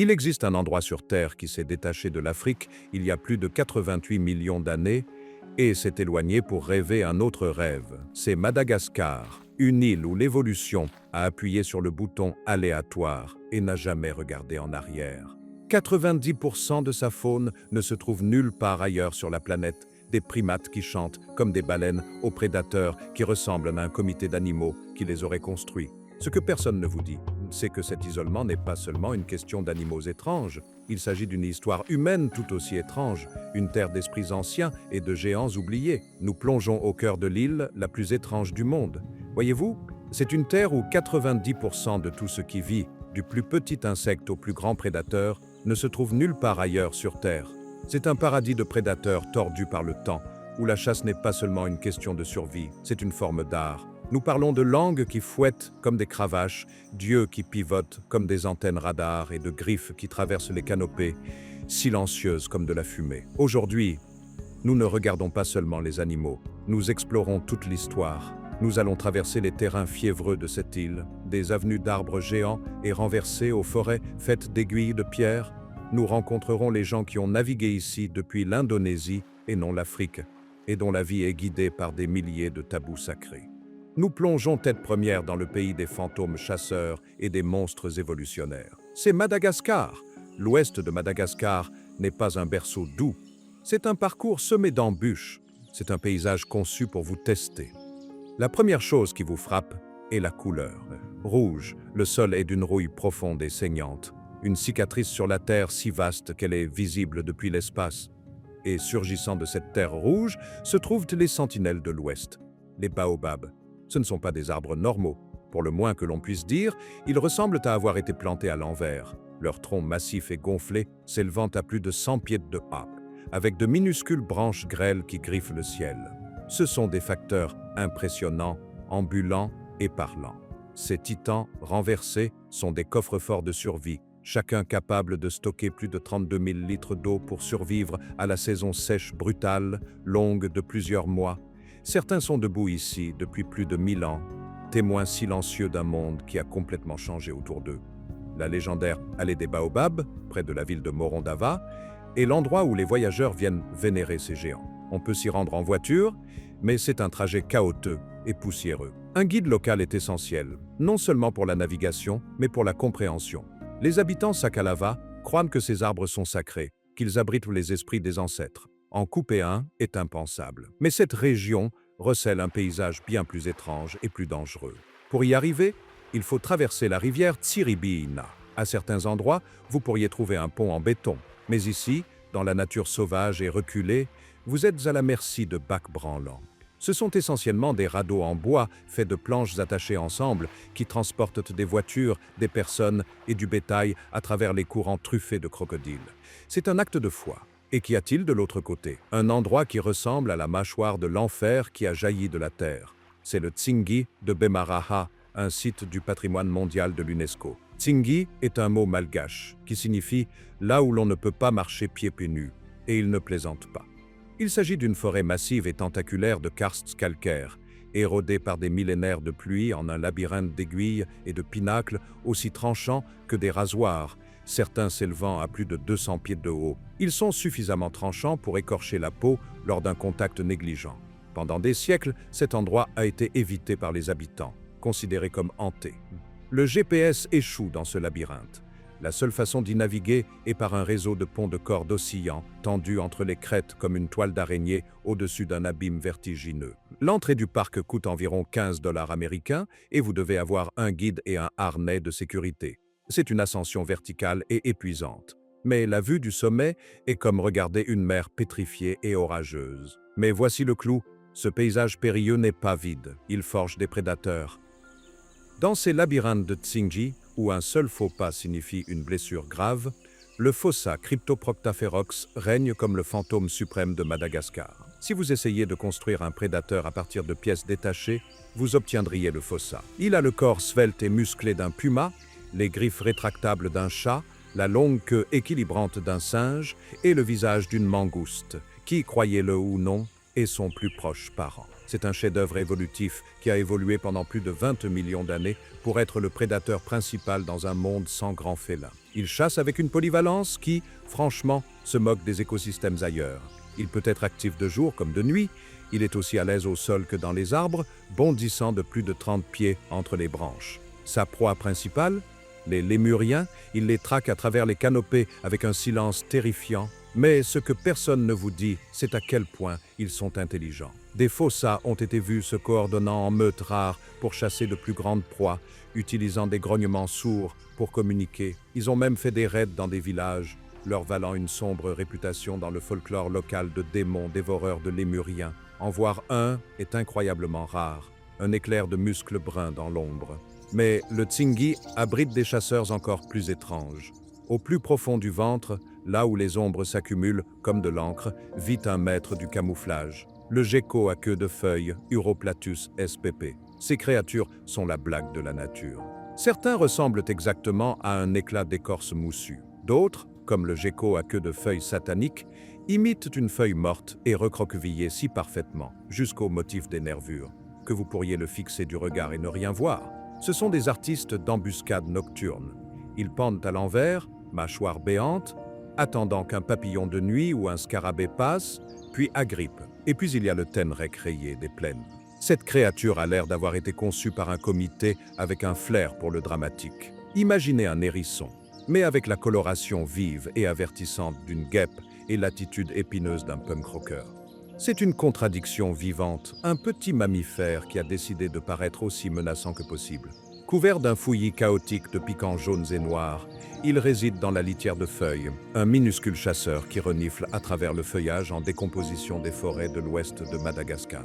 Il existe un endroit sur Terre qui s'est détaché de l'Afrique il y a plus de 88 millions d'années et s'est éloigné pour rêver un autre rêve. C'est Madagascar, une île où l'évolution a appuyé sur le bouton aléatoire et n'a jamais regardé en arrière. 90% de sa faune ne se trouve nulle part ailleurs sur la planète. Des primates qui chantent comme des baleines aux prédateurs qui ressemblent à un comité d'animaux qui les aurait construits. Ce que personne ne vous dit, c'est que cet isolement n'est pas seulement une question d'animaux étranges. Il s'agit d'une histoire humaine tout aussi étrange, une terre d'esprits anciens et de géants oubliés. Nous plongeons au cœur de l'île la plus étrange du monde. Voyez-vous, c'est une terre où 90% de tout ce qui vit, du plus petit insecte au plus grand prédateur, ne se trouve nulle part ailleurs sur Terre. C'est un paradis de prédateurs tordus par le temps, où la chasse n'est pas seulement une question de survie, c'est une forme d'art. Nous parlons de langues qui fouettent comme des cravaches, d'yeux qui pivotent comme des antennes radars et de griffes qui traversent les canopées, silencieuses comme de la fumée. Aujourd'hui, nous ne regardons pas seulement les animaux, nous explorons toute l'histoire. Nous allons traverser les terrains fiévreux de cette île, des avenues d'arbres géants et renversés aux forêts faites d'aiguilles de pierre. Nous rencontrerons les gens qui ont navigué ici depuis l'Indonésie et non l'Afrique, et dont la vie est guidée par des milliers de tabous sacrés. Nous plongeons tête première dans le pays des fantômes chasseurs et des monstres évolutionnaires. C'est Madagascar. L'ouest de Madagascar n'est pas un berceau doux. C'est un parcours semé d'embûches. C'est un paysage conçu pour vous tester. La première chose qui vous frappe est la couleur. Rouge, le sol est d'une rouille profonde et saignante. Une cicatrice sur la terre si vaste qu'elle est visible depuis l'espace. Et surgissant de cette terre rouge se trouvent les sentinelles de l'Ouest, les baobabs. Ce ne sont pas des arbres normaux. Pour le moins que l'on puisse dire, ils ressemblent à avoir été plantés à l'envers. Leur tronc massif et gonflé s'élevant à plus de 100 pieds de haut, avec de minuscules branches grêles qui griffent le ciel. Ce sont des facteurs impressionnants, ambulants et parlants. Ces titans renversés sont des coffres-forts de survie, chacun capable de stocker plus de 32 000 litres d'eau pour survivre à la saison sèche brutale, longue de plusieurs mois. Certains sont debout ici depuis plus de 1000 ans, témoins silencieux d'un monde qui a complètement changé autour d'eux. La légendaire Allée des Baobabs, près de la ville de Morondava, est l'endroit où les voyageurs viennent vénérer ces géants. On peut s'y rendre en voiture, mais c'est un trajet chaotique et poussiéreux. Un guide local est essentiel, non seulement pour la navigation, mais pour la compréhension. Les habitants Sakalava croient que ces arbres sont sacrés, qu'ils abritent les esprits des ancêtres. En couper un est impensable. Mais cette région recèle un paysage bien plus étrange et plus dangereux. Pour y arriver, il faut traverser la rivière Tsiribihina. À certains endroits, vous pourriez trouver un pont en béton, mais ici, dans la nature sauvage et reculée, vous êtes à la merci de bacs branlants. Ce sont essentiellement des radeaux en bois faits de planches attachées ensemble qui transportent des voitures, des personnes et du bétail à travers les courants truffés de crocodiles. C'est un acte de foi. Et qu'y a-t-il de l'autre côté? Un endroit qui ressemble à la mâchoire de l'enfer qui a jailli de la terre. C'est le Tsingy de Bemaraha, un site du patrimoine mondial de l'UNESCO. Tsingy est un mot malgache qui signifie « là où l'on ne peut pas marcher pieds nus » et il ne plaisante pas. Il s'agit d'une forêt massive et tentaculaire de karsts calcaires, érodée par des millénaires de pluie en un labyrinthe d'aiguilles et de pinacles aussi tranchants que des rasoirs, certains s'élevant à plus de 200 pieds de haut. Ils sont suffisamment tranchants pour écorcher la peau lors d'un contact négligent. Pendant des siècles, cet endroit a été évité par les habitants, considéré comme hanté. Le GPS échoue dans ce labyrinthe. La seule façon d'y naviguer est par un réseau de ponts de cordes oscillants, tendus entre les crêtes comme une toile d'araignée au-dessus d'un abîme vertigineux. L'entrée du parc coûte environ 15 $ américains et vous devez avoir un guide et un harnais de sécurité. C'est une ascension verticale et épuisante. Mais la vue du sommet est comme regarder une mer pétrifiée et orageuse. Mais voici le clou, ce paysage périlleux n'est pas vide, il forge des prédateurs. Dans ces labyrinthes de Tsingy, où un seul faux pas signifie une blessure grave, le fossa Cryptoproctopherox règne comme le fantôme suprême de Madagascar. Si vous essayez de construire un prédateur à partir de pièces détachées, vous obtiendriez le fossa. Il a le corps svelte et musclé d'un puma, les griffes rétractables d'un chat, la longue queue équilibrante d'un singe et le visage d'une mangouste, qui, croyez-le ou non, et son plus proche parent. C'est un chef-d'œuvre évolutif qui a évolué pendant plus de 20 millions d'années pour être le prédateur principal dans un monde sans grands félins. Il chasse avec une polyvalence qui, franchement, se moque des écosystèmes ailleurs. Il peut être actif de jour comme de nuit. Il est aussi à l'aise au sol que dans les arbres, bondissant de plus de 30 pieds entre les branches. Sa proie principale, les lémuriens, il les traque à travers les canopées avec un silence terrifiant. Mais ce que personne ne vous dit, c'est à quel point ils sont intelligents. Des fossas ont été vus se coordonnant en meutes rares pour chasser de plus grandes proies, utilisant des grognements sourds pour communiquer. Ils ont même fait des raids dans des villages, leur valant une sombre réputation dans le folklore local de démons dévoreurs de lémuriens. En voir un est incroyablement rare, un éclair de muscles bruns dans l'ombre. Mais le Tsingy abrite des chasseurs encore plus étranges. Au plus profond du ventre, là où les ombres s'accumulent comme de l'encre, vit un maître du camouflage. Le gecko à queue de feuille, Uroplatus spp. Ces créatures sont la blague de la nature. Certains ressemblent exactement à un éclat d'écorce moussue. D'autres, comme le gecko à queue de feuille satanique, imitent une feuille morte et recroquevillée si parfaitement, jusqu'au motif des nervures, que vous pourriez le fixer du regard et ne rien voir. Ce sont des artistes d'embuscades nocturnes. Ils pendent à l'envers, mâchoire béante, attendant qu'un papillon de nuit ou un scarabée passe, puis agrippe. Et puis il y a le tenrec rayé des plaines. Cette créature a l'air d'avoir été conçue par un comité avec un flair pour le dramatique. Imaginez un hérisson, mais avec la coloration vive et avertissante d'une guêpe et l'attitude épineuse d'un punk rocker. C'est une contradiction vivante, un petit mammifère qui a décidé de paraître aussi menaçant que possible. Couvert d'un fouillis chaotique de piquants jaunes et noirs, il réside dans la litière de feuilles, un minuscule chasseur qui renifle à travers le feuillage en décomposition des forêts de l'ouest de Madagascar.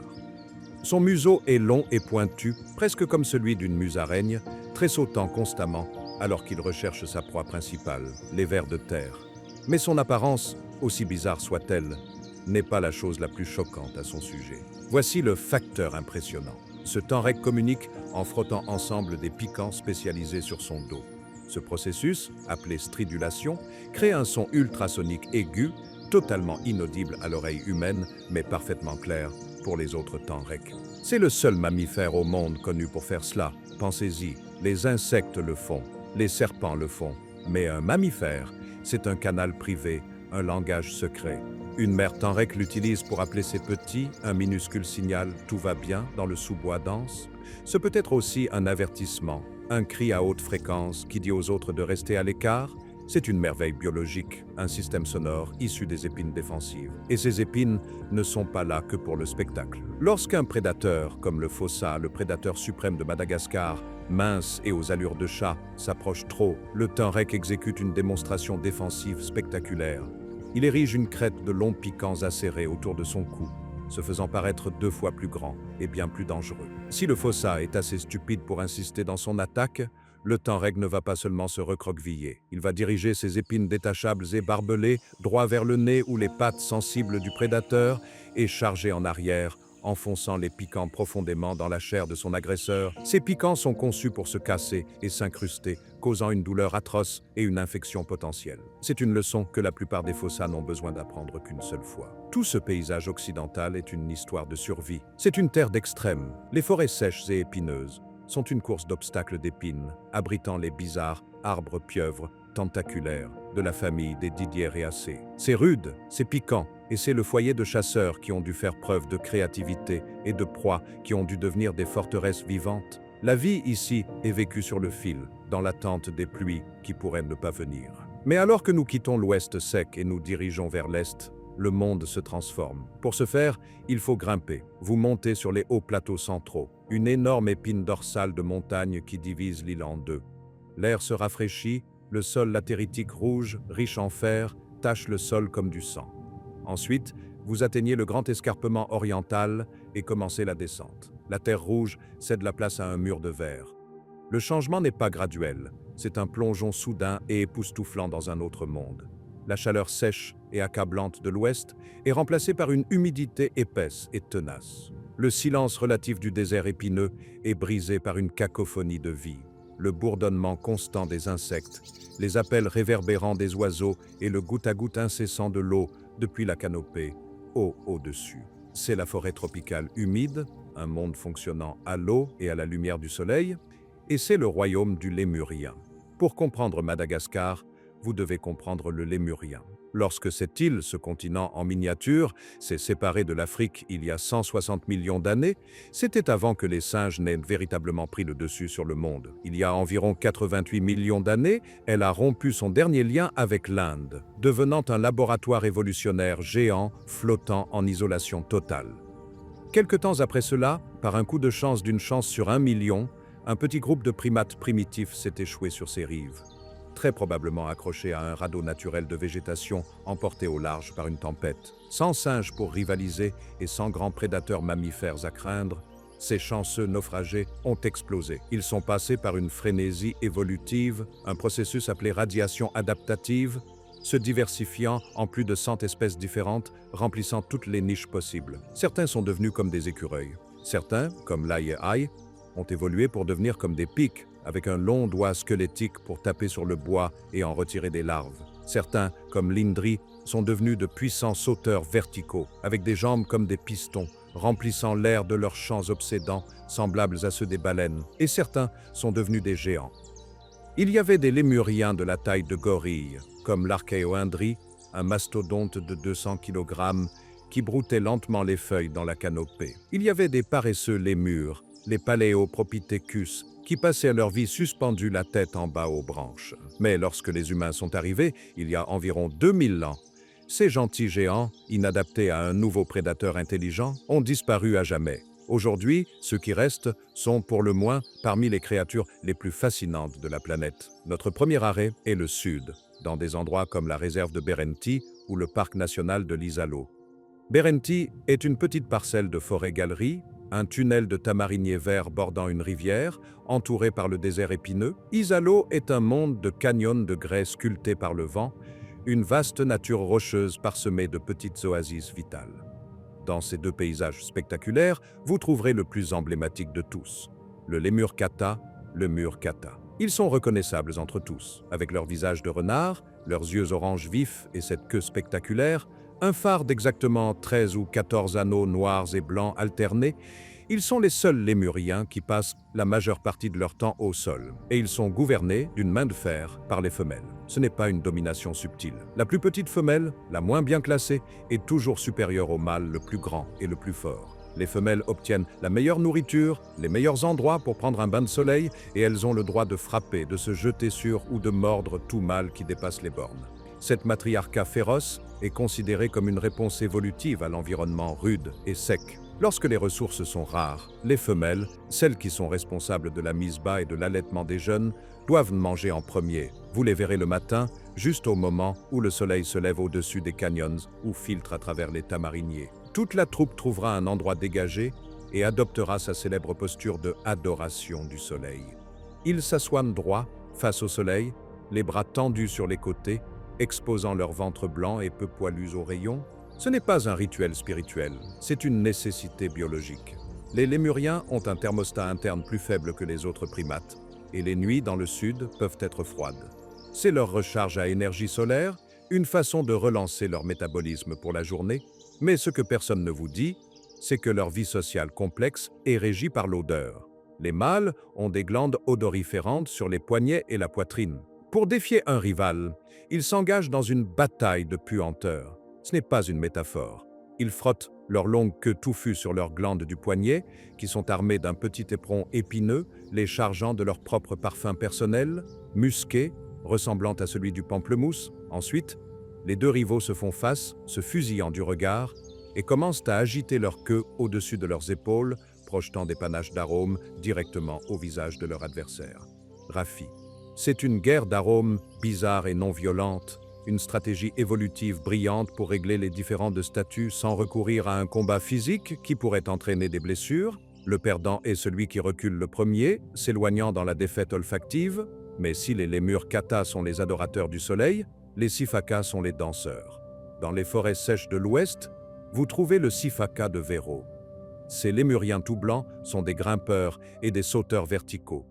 Son museau est long et pointu, presque comme celui d'une musaraigne, tressautant constamment alors qu'il recherche sa proie principale, les vers de terre. Mais son apparence, aussi bizarre soit-elle, n'est pas la chose la plus choquante à son sujet. Voici le facteur impressionnant. Ce tenrec communique en frottant ensemble des piquants spécialisés sur son dos. Ce processus, appelé stridulation, crée un son ultrasonique aigu, totalement inaudible à l'oreille humaine, mais parfaitement clair pour les autres tenrecs. C'est le seul mammifère au monde connu pour faire cela. Pensez-y, les insectes le font, les serpents le font, mais un mammifère, c'est un canal privé, un langage secret. Une mère tenrec l'utilise pour appeler ses petits, un minuscule signal « tout va bien » dans le sous-bois dense. Ce peut être aussi un avertissement, un cri à haute fréquence qui dit aux autres de rester à l'écart. C'est une merveille biologique, un système sonore issu des épines défensives. Et ces épines ne sont pas là que pour le spectacle. Lorsqu'un prédateur, comme le fossa, le prédateur suprême de Madagascar, mince et aux allures de chat, s'approche trop, le tenrec exécute une démonstration défensive spectaculaire. Il érige une crête de longs piquants acérés autour de son cou, se faisant paraître 2 fois plus grand et bien plus dangereux. Si le fossa est assez stupide pour insister dans son attaque, le tenrec ne va pas seulement se recroqueviller. Il va diriger ses épines détachables et barbelées droit vers le nez ou les pattes sensibles du prédateur et charger en arrière, enfonçant les piquants profondément dans la chair de son agresseur. Ces piquants sont conçus pour se casser et s'incruster, causant une douleur atroce et une infection potentielle. C'est une leçon que la plupart des fossas n'ont besoin d'apprendre qu'une seule fois. Tout ce paysage occidental est une histoire de survie. C'est une terre d'extrême. Les forêts sèches et épineuses sont une course d'obstacles d'épines, abritant les bizarres arbres pieuvres tentaculaires de la famille des Didieraceae. C'est rude, c'est piquant, et c'est le foyer de chasseurs qui ont dû faire preuve de créativité et de proies qui ont dû devenir des forteresses vivantes. La vie ici est vécue sur le fil, dans l'attente des pluies qui pourraient ne pas venir. Mais alors que nous quittons l'ouest sec et nous dirigeons vers l'est, le monde se transforme. Pour ce faire, il faut grimper. Vous montez sur les hauts plateaux centraux, une énorme épine dorsale de montagne qui divise l'île en deux. L'air se rafraîchit, le sol latéritique rouge, riche en fer, tache le sol comme du sang. Ensuite, vous atteignez le grand escarpement oriental et commencez la descente. La terre rouge cède la place à un mur de verre. Le changement n'est pas graduel, c'est un plongeon soudain et époustouflant dans un autre monde. La chaleur sèche et accablante de l'ouest est remplacée par une humidité épaisse et tenace. Le silence relatif du désert épineux est brisé par une cacophonie de vie. Le bourdonnement constant des insectes, les appels réverbérants des oiseaux et le goutte à goutte incessant de l'eau depuis la canopée, haut au-dessus. c'est la forêt tropicale humide, un monde fonctionnant à l'eau et à la lumière du soleil, et c'est le royaume du lémurien. Pour comprendre Madagascar, vous devez comprendre le lémurien. Lorsque cette île, ce continent en miniature, s'est séparée de l'Afrique il y a 160 millions d'années, c'était avant que les singes n'aient véritablement pris le dessus sur le monde. Il y a environ 88 millions d'années, elle a rompu son dernier lien avec l'Inde, devenant un laboratoire évolutionnaire géant flottant en isolation totale. Quelque temps après cela, par un coup de chance d'une chance sur 1 million, un petit groupe de primates primitifs s'est échoué sur ses rives, très probablement accroché à un radeau naturel de végétation emporté au large par une tempête. Sans singes pour rivaliser et sans grands prédateurs mammifères à craindre, ces chanceux naufragés ont explosé. Ils sont passés par une frénésie évolutive, un processus appelé radiation adaptative, se diversifiant en plus de 100 espèces différentes, remplissant toutes les niches possibles. Certains sont devenus comme des écureuils. Certains, comme l'ail et aïe, ont évolué pour devenir comme des pics, avec un long doigt squelettique pour taper sur le bois et en retirer des larves. Certains, comme l'Indri, sont devenus de puissants sauteurs verticaux, avec des jambes comme des pistons, remplissant l'air de leurs chants obsédants, semblables à ceux des baleines. Et certains sont devenus des géants. Il y avait des lémuriens de la taille de gorille, comme l'Archéoindri, un mastodonte de 200 kg, qui broutait lentement les feuilles dans la canopée. Il y avait des paresseux lémures, les Paléopropithecus, qui passaient leur vie suspendus la tête en bas aux branches. Mais lorsque les humains sont arrivés, il y a environ 2000 ans, ces gentils géants, inadaptés à un nouveau prédateur intelligent, ont disparu à jamais. Aujourd'hui, ceux qui restent sont pour le moins parmi les créatures les plus fascinantes de la planète. Notre premier arrêt est le sud, dans des endroits comme la réserve de Berenti ou le parc national de l'Isalo. Berenti est une petite parcelle de forêt-galerie, un tunnel de tamariniers verts bordant une rivière, entouré par le désert épineux. Isalo est un monde de canyons de grès sculptés par le vent, une vaste nature rocheuse parsemée de petites oasis vitales. Dans ces deux paysages spectaculaires, vous trouverez le plus emblématique de tous, le lémur kata, le mur kata. Ils sont reconnaissables entre tous, avec leur visage de renard, leurs yeux orange vifs et cette queue spectaculaire, un phare d'exactement 13 ou 14 anneaux noirs et blancs alternés. Ils sont les seuls lémuriens qui passent la majeure partie de leur temps au sol, et ils sont gouvernés d'une main de fer par les femelles. Ce n'est pas une domination subtile. La plus petite femelle, la moins bien classée, est toujours supérieure au mâle le plus grand et le plus fort. Les femelles obtiennent la meilleure nourriture, les meilleurs endroits pour prendre un bain de soleil, et elles ont le droit de frapper, de se jeter sur ou de mordre tout mâle qui dépasse les bornes. Cette matriarcat féroce est considérée comme une réponse évolutive à l'environnement rude et sec. Lorsque les ressources sont rares, les femelles, celles qui sont responsables de la mise bas et de l'allaitement des jeunes, doivent manger en premier. Vous les verrez le matin, juste au moment où le soleil se lève au-dessus des canyons ou filtre à travers les tamariniers. Toute la troupe trouvera un endroit dégagé et adoptera sa célèbre posture de adoration du soleil. Ils s'assoient droit, face au soleil, les bras tendus sur les côtés, exposant leur ventre blanc et peu poilus aux rayons. Ce n'est pas un rituel spirituel, c'est une nécessité biologique. Les lémuriens ont un thermostat interne plus faible que les autres primates, et les nuits dans le sud peuvent être froides. C'est leur recharge à énergie solaire, une façon de relancer leur métabolisme pour la journée, mais ce que personne ne vous dit, c'est que leur vie sociale complexe est régie par l'odeur. Les mâles ont des glandes odoriférantes sur les poignets et la poitrine. Pour défier un rival, ils s'engagent dans une bataille de puanteurs. Ce n'est pas une métaphore. Ils frottent leur longue queue touffue sur leurs glandes du poignet, qui sont armées d'un petit éperon épineux, les chargeant de leur propre parfum personnel, musqué, ressemblant à celui du pamplemousse. Ensuite, les deux rivaux se font face, se fusillant du regard, et commencent à agiter leur queue au-dessus de leurs épaules, projetant des panaches d'arômes directement au visage de leur adversaire. Rafi. C'est une guerre d'arômes bizarre et non violente, une stratégie évolutive brillante pour régler les différends de statut sans recourir à un combat physique qui pourrait entraîner des blessures. Le perdant est celui qui recule le premier, s'éloignant dans la défaite olfactive. Mais si les lémurs kata sont les adorateurs du soleil, les sifaka sont les danseurs. Dans les forêts sèches de l'Ouest, vous trouvez le sifaka de Véro. Ces lémuriens tout blancs sont des grimpeurs et des sauteurs verticaux.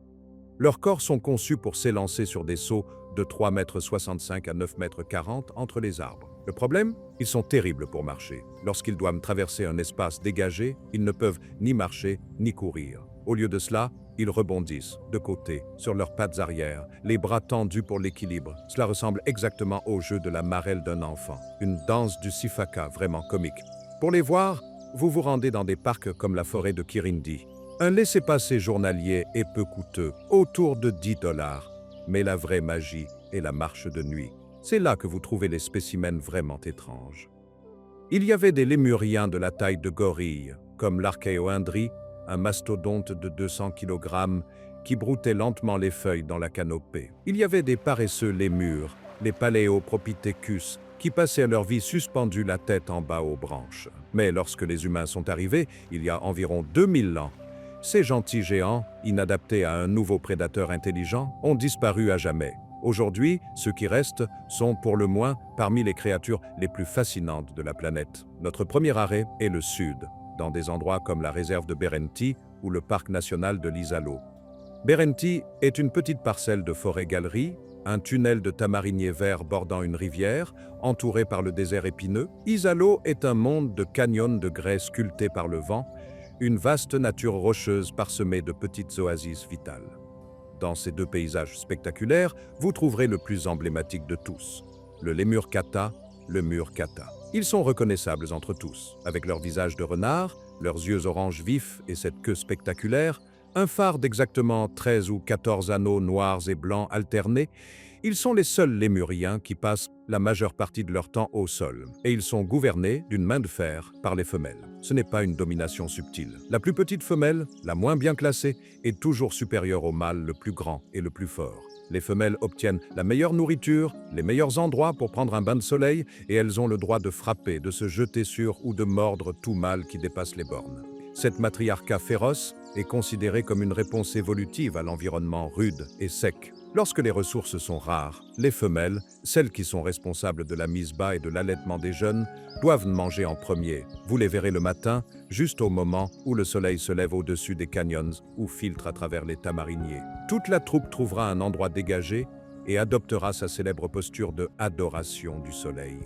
Leurs corps sont conçus pour s'élancer sur des sauts de 3,65 m à 9,40 m entre les arbres. Le problème, ils sont terribles pour marcher. Lorsqu'ils doivent traverser un espace dégagé, ils ne peuvent ni marcher ni courir. Au lieu de cela, ils rebondissent de côté, sur leurs pattes arrière, les bras tendus pour l'équilibre. Cela ressemble exactement au jeu de la marelle d'un enfant. Une danse du sifaka vraiment comique. Pour les voir, vous vous rendez dans des parcs comme la forêt de Kirindi. Un laissez-passer journalier est peu coûteux, autour de $10. Mais la vraie magie est la marche de nuit. C'est là que vous trouvez les spécimens vraiment étranges. Il y avait des lémuriens de la taille de gorille, comme l'Archaeoindri, un mastodonte de 200 kg qui broutait lentement les feuilles dans la canopée. Il y avait des paresseux lémures, les Paléopropithecus, qui passaient leur vie suspendus la tête en bas aux branches. Mais lorsque les humains sont arrivés, il y a environ 2000 ans, ces gentils géants, inadaptés à un nouveau prédateur intelligent, ont disparu à jamais. Aujourd'hui, ceux qui restent sont pour le moins parmi les créatures les plus fascinantes de la planète. Notre premier arrêt est le sud, dans des endroits comme la réserve de Berenti ou le parc national de l'Isalo. Berenti est une petite parcelle de forêt-galerie, un tunnel de tamariniers verts bordant une rivière, entouré par le désert épineux. Isalo est un monde de canyons de grès sculptés par le vent, une vaste nature rocheuse parsemée de petites oasis vitales. Dans ces deux paysages spectaculaires, vous trouverez le plus emblématique de tous, le lémur kata, le mur kata. Ils sont reconnaissables entre tous, avec leur visage de renard, leurs yeux orange vifs et cette queue spectaculaire, un phare d'exactement 13 ou 14 anneaux noirs et blancs alternés. Ils sont les seuls lémuriens qui passent la majeure partie de leur temps au sol, et ils sont gouvernés d'une main de fer par les femelles. Ce n'est pas une domination subtile. La plus petite femelle, la moins bien classée, est toujours supérieure au mâle le plus grand et le plus fort. Les femelles obtiennent la meilleure nourriture, les meilleurs endroits pour prendre un bain de soleil, et elles ont le droit de frapper, de se jeter sur ou de mordre tout mâle qui dépasse les bornes. Cette matriarcat féroce est considérée comme une réponse évolutive à l'environnement rude et sec. Lorsque les ressources sont rares, les femelles, celles qui sont responsables de la mise bas et de l'allaitement des jeunes, doivent manger en premier. Vous les verrez le matin, juste au moment où le soleil se lève au-dessus des canyons ou filtre à travers les tamariniers. Toute la troupe trouvera un endroit dégagé et adoptera sa célèbre posture de adoration du soleil.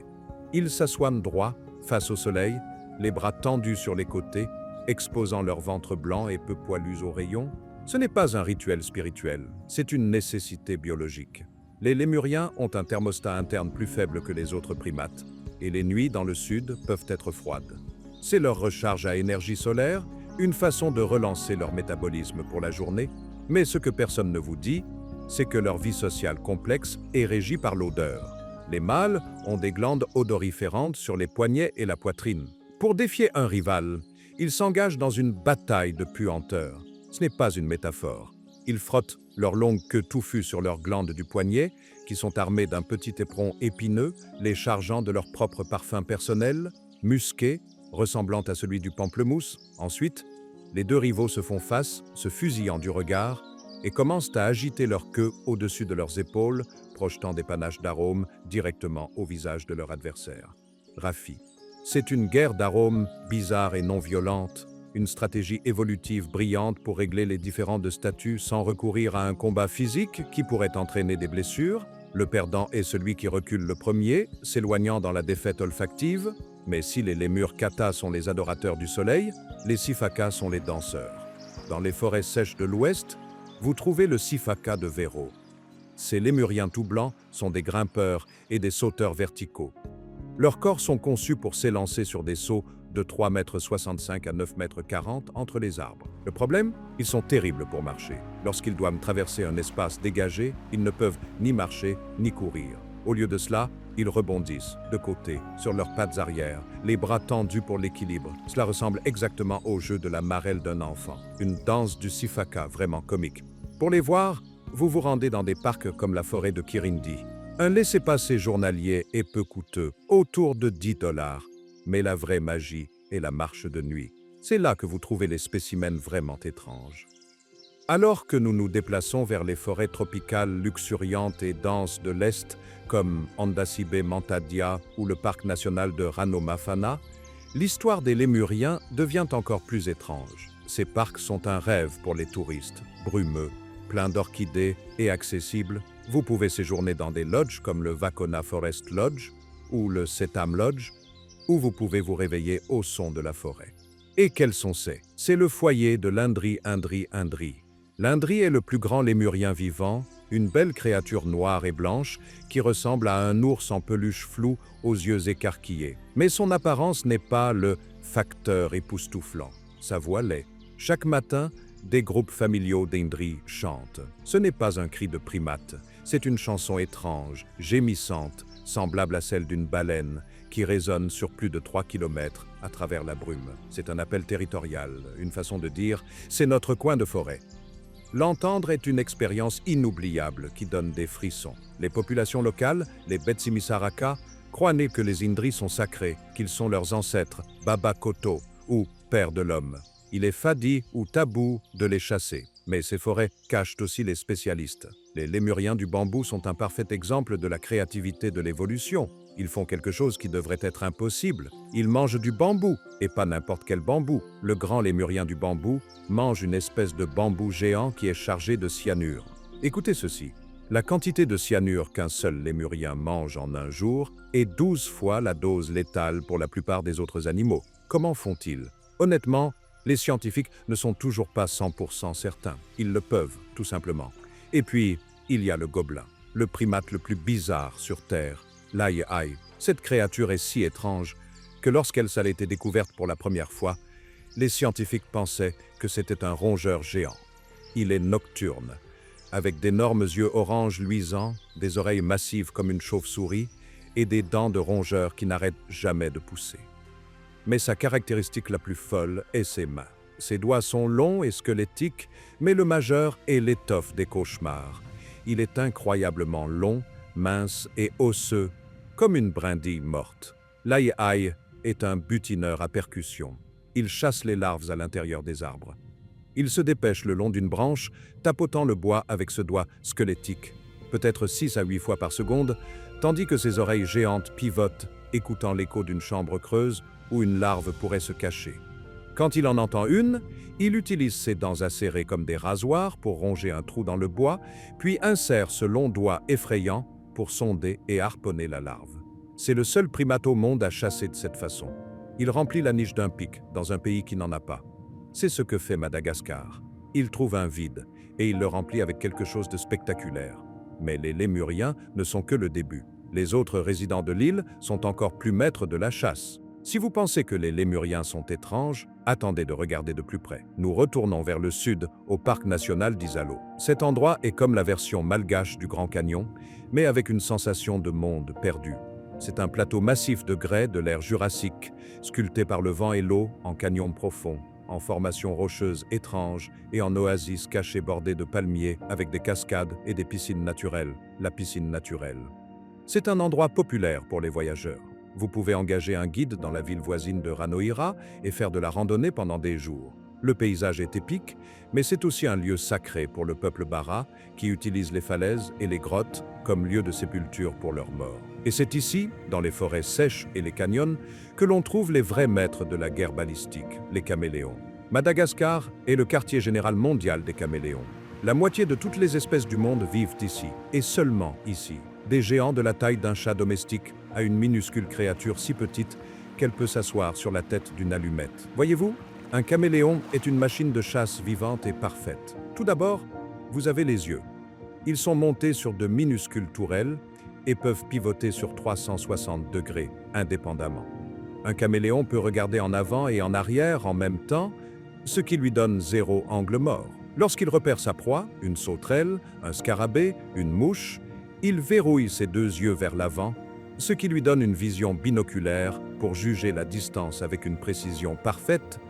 Ils s'assoient droit, face au soleil, les bras tendus sur les côtés, exposant leur ventre blanc et peu poilus aux rayons. Ce n'est pas un rituel spirituel, c'est une nécessité biologique. Les lémuriens ont un thermostat interne plus faible que les autres primates, et les nuits dans le sud peuvent être froides. C'est leur recharge à énergie solaire, une façon de relancer leur métabolisme pour la journée, mais ce que personne ne vous dit, c'est que leur vie sociale complexe est régie par l'odeur. Les mâles ont des glandes odoriférantes sur les poignets et la poitrine. Pour défier un rival, ils s'engagent dans une bataille de puanteurs. Ce n'est pas une métaphore. Ils frottent leur longue queue touffue sur leurs glandes du poignet, qui sont armées d'un petit éperon épineux, les chargeant de leur propre parfum personnel, musqué, ressemblant à celui du pamplemousse. Ensuite, les deux rivaux se font face, se fusillant du regard, et commencent à agiter leur queue au-dessus de leurs épaules, projetant des panaches d'arômes directement au visage de leur adversaire. Rafi. C'est une guerre d'arômes bizarre et non violente, une stratégie évolutive brillante pour régler les différends de statut sans recourir à un combat physique qui pourrait entraîner des blessures. Le perdant est celui qui recule le premier, s'éloignant dans la défaite olfactive. Mais si les lémurs kata sont les adorateurs du soleil, les sifaka sont les danseurs. Dans les forêts sèches de l'ouest, vous trouvez le sifaka de Véro. Ces lémuriens tout blancs sont des grimpeurs et des sauteurs verticaux. Leurs corps sont conçus pour s'élancer sur des sauts de 3,65 m à 9,40 m entre les arbres. Le problème, ils sont terribles pour marcher. Lorsqu'ils doivent traverser un espace dégagé, ils ne peuvent ni marcher ni courir. Au lieu de cela, ils rebondissent de côté, sur leurs pattes arrière, les bras tendus pour l'équilibre. Cela ressemble exactement au jeu de la marelle d'un enfant. Une danse du sifaka vraiment comique. Pour les voir, vous vous rendez dans des parcs comme la forêt de Kirindi. Un laissez-passer journalier est peu coûteux, autour de $10. Mais la vraie magie est la marche de nuit. C'est là que vous trouvez les spécimens vraiment étranges. Alors que nous nous déplaçons vers les forêts tropicales luxuriantes et denses de l'Est, comme Andasibe Mantadia ou le parc national de Ranomafana, l'histoire des lémuriens devient encore plus étrange. Ces parcs sont un rêve pour les touristes, brumeux, pleins d'orchidées et accessibles. Vous pouvez séjourner dans des lodges comme le Vacona Forest Lodge, ou le Setam Lodge, où vous pouvez vous réveiller au son de la forêt. Et quels sont ces? C'est le foyer de l'Indri Indri Indri. L'Indri est le plus grand lémurien vivant, une belle créature noire et blanche qui ressemble à un ours en peluche floue aux yeux écarquillés. Mais son apparence n'est pas le facteur époustouflant. Sa voix l'est. Chaque matin, des groupes familiaux d'Indri chantent. Ce n'est pas un cri de primate, c'est une chanson étrange, gémissante, semblable à celle d'une baleine, qui résonne sur plus de 3 kilomètres à travers la brume. C'est un appel territorial, une façon de dire « c'est notre coin de forêt ». L'entendre est une expérience inoubliable qui donne des frissons. Les populations locales, les Betsimisaraka, croient que les Indris sont sacrés, qu'ils sont leurs ancêtres, Baba Koto, ou Père de l'homme. Il est fadi ou tabou de les chasser. Mais ces forêts cachent aussi les spécialistes. Les lémuriens du bambou sont un parfait exemple de la créativité de l'évolution. Ils font quelque chose qui devrait être impossible. Ils mangent du bambou, et pas n'importe quel bambou. Le grand lémurien du bambou mange une espèce de bambou géant qui est chargé de cyanure. Écoutez ceci. La quantité de cyanure qu'un seul lémurien mange en un jour est 12 fois la dose létale pour la plupart des autres animaux. Comment font-ils? Honnêtement, les scientifiques ne sont toujours pas 100% certains. Ils le peuvent, tout simplement. Et puis, il y a le gobelin, le primate le plus bizarre sur Terre, l'ai-ai. Cette créature est si étrange que lorsqu'elle a été découverte pour la première fois, les scientifiques pensaient que c'était un rongeur géant. Il est nocturne, avec d'énormes yeux orange luisants, des oreilles massives comme une chauve-souris et des dents de rongeur qui n'arrêtent jamais de pousser. Mais sa caractéristique la plus folle est ses mains. Ses doigts sont longs et squelettiques, mais le majeur est l'étoffe des cauchemars. Il est incroyablement long, mince et osseux, comme une brindille morte. L'ai-ai est un butineur à percussion. Il chasse les larves à l'intérieur des arbres. Il se dépêche le long d'une branche, tapotant le bois avec ce doigt squelettique, peut-être 6 à 8 fois par seconde, tandis que ses oreilles géantes pivotent, écoutant l'écho d'une chambre creuse où une larve pourrait se cacher. Quand il en entend une, il utilise ses dents acérées comme des rasoirs pour ronger un trou dans le bois, puis insère ce long doigt effrayant pour sonder et harponner la larve. C'est le seul primate au monde à chasser de cette façon. Il remplit la niche d'un pic dans un pays qui n'en a pas. C'est ce que fait Madagascar. Il trouve un vide et il le remplit avec quelque chose de spectaculaire. Mais les lémuriens ne sont que le début. Les autres résidents de l'île sont encore plus maîtres de la chasse. Si vous pensez que les lémuriens sont étranges, attendez de regarder de plus près. Nous retournons vers le sud, au parc national d'Isalo. Cet endroit est comme la version malgache du Grand Canyon, mais avec une sensation de monde perdu. C'est un plateau massif de grès de l'ère jurassique, sculpté par le vent et l'eau en canyon profond, en formation rocheuse étrange et en oasis cachées bordées de palmiers avec des cascades et des piscines naturelles, la piscine naturelle. C'est un endroit populaire pour les voyageurs. Vous pouvez engager un guide dans la ville voisine de Ranoira et faire de la randonnée pendant des jours. Le paysage est épique, mais c'est aussi un lieu sacré pour le peuple Bara qui utilise les falaises et les grottes comme lieu de sépulture pour leurs morts. Et c'est ici, dans les forêts sèches et les canyons, que l'on trouve les vrais maîtres de la guerre balistique, les caméléons. Madagascar est le quartier général mondial des caméléons. La moitié de toutes les espèces du monde vivent ici, et seulement ici. Des géants de la taille d'un chat domestique à une minuscule créature si petite qu'elle peut s'asseoir sur la tête d'une allumette. Voyez-vous, un caméléon est une machine de chasse vivante et parfaite. Tout d'abord, vous avez les yeux. Ils sont montés sur de minuscules tourelles et peuvent pivoter sur 360 degrés indépendamment. Un caméléon peut regarder en avant et en arrière en même temps, ce qui lui donne 0 angle mort. Lorsqu'il repère sa proie, une sauterelle, un scarabée, une mouche, il verrouille ses 2 yeux vers l'avant, ce qui lui donne une vision binoculaire pour juger la distance avec une précision parfaite.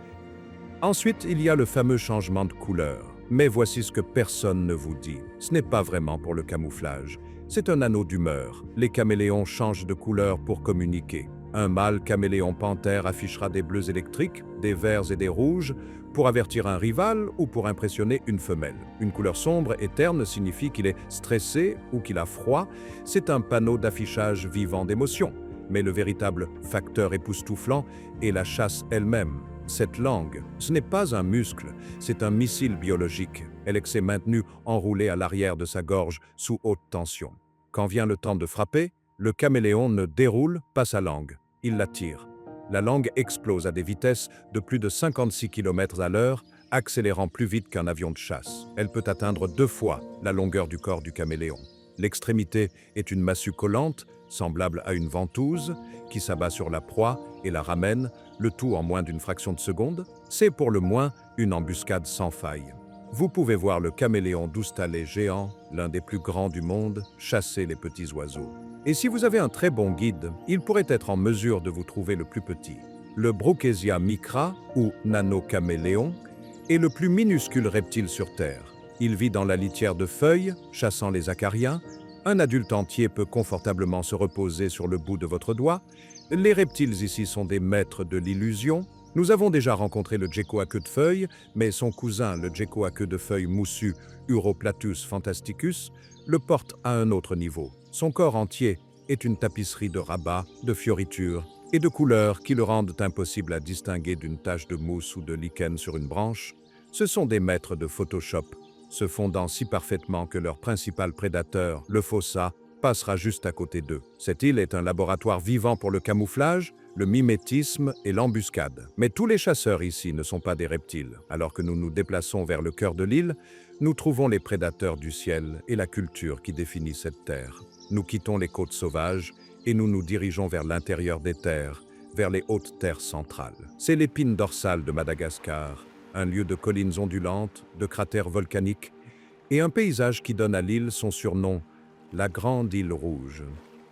Ensuite, il y a le fameux changement de couleur. Mais voici ce que personne ne vous dit. Ce n'est pas vraiment pour le camouflage. C'est un anneau d'humeur. Les caméléons changent de couleur pour communiquer. Un mâle caméléon panthère affichera des bleus électriques, des verts et des rouges, pour avertir un rival ou pour impressionner une femelle. Une couleur sombre et terne signifie qu'il est stressé ou qu'il a froid. C'est un panneau d'affichage vivant d'émotions. Mais le véritable facteur époustouflant est la chasse elle-même. Cette langue, ce n'est pas un muscle, c'est un missile biologique. Elle s'est maintenue enroulée à l'arrière de sa gorge sous haute tension. Quand vient le temps de frapper, Le caméléon ne déroule pas sa langue, il la tire. La langue explose à des vitesses de plus de 56 km à l'heure, accélérant plus vite qu'un avion de chasse. Elle peut atteindre 2 fois la longueur du corps du caméléon. L'extrémité est une massue collante, semblable à une ventouse, qui s'abat sur la proie et la ramène, le tout en moins d'une fraction de seconde. C'est pour le moins une embuscade sans faille. Vous pouvez voir le caméléon d'Oustalé géant, l'un des plus grands du monde, chasser les petits oiseaux. Et si vous avez un très bon guide, il pourrait être en mesure de vous trouver le plus petit. Le Brookesia micra, ou nano-caméléon, est le plus minuscule reptile sur Terre. Il vit dans la litière de feuilles, chassant les acariens. Un adulte entier peut confortablement se reposer sur le bout de votre doigt. Les reptiles ici sont des maîtres de l'illusion. Nous avons déjà rencontré le gecko à queue de feuilles, mais son cousin, le gecko à queue de feuilles moussu, Uroplatus fantasticus, le porte à un autre niveau. Son corps entier est une tapisserie de rabats, de fioritures et de couleurs qui le rendent impossible à distinguer d'une tache de mousse ou de lichen sur une branche. Ce sont des maîtres de Photoshop, se fondant si parfaitement que leur principal prédateur, le fossa, passera juste à côté d'eux. Cette île est un laboratoire vivant pour le camouflage, le mimétisme et l'embuscade. Mais tous les chasseurs ici ne sont pas des reptiles. Alors que nous nous déplaçons vers le cœur de l'île, nous trouvons les prédateurs du ciel et la culture qui définit cette terre. Nous quittons les côtes sauvages et nous nous dirigeons vers l'intérieur des terres, vers les hautes terres centrales. C'est l'épine dorsale de Madagascar, un lieu de collines ondulantes, de cratères volcaniques et un paysage qui donne à l'île son surnom, la Grande Île Rouge.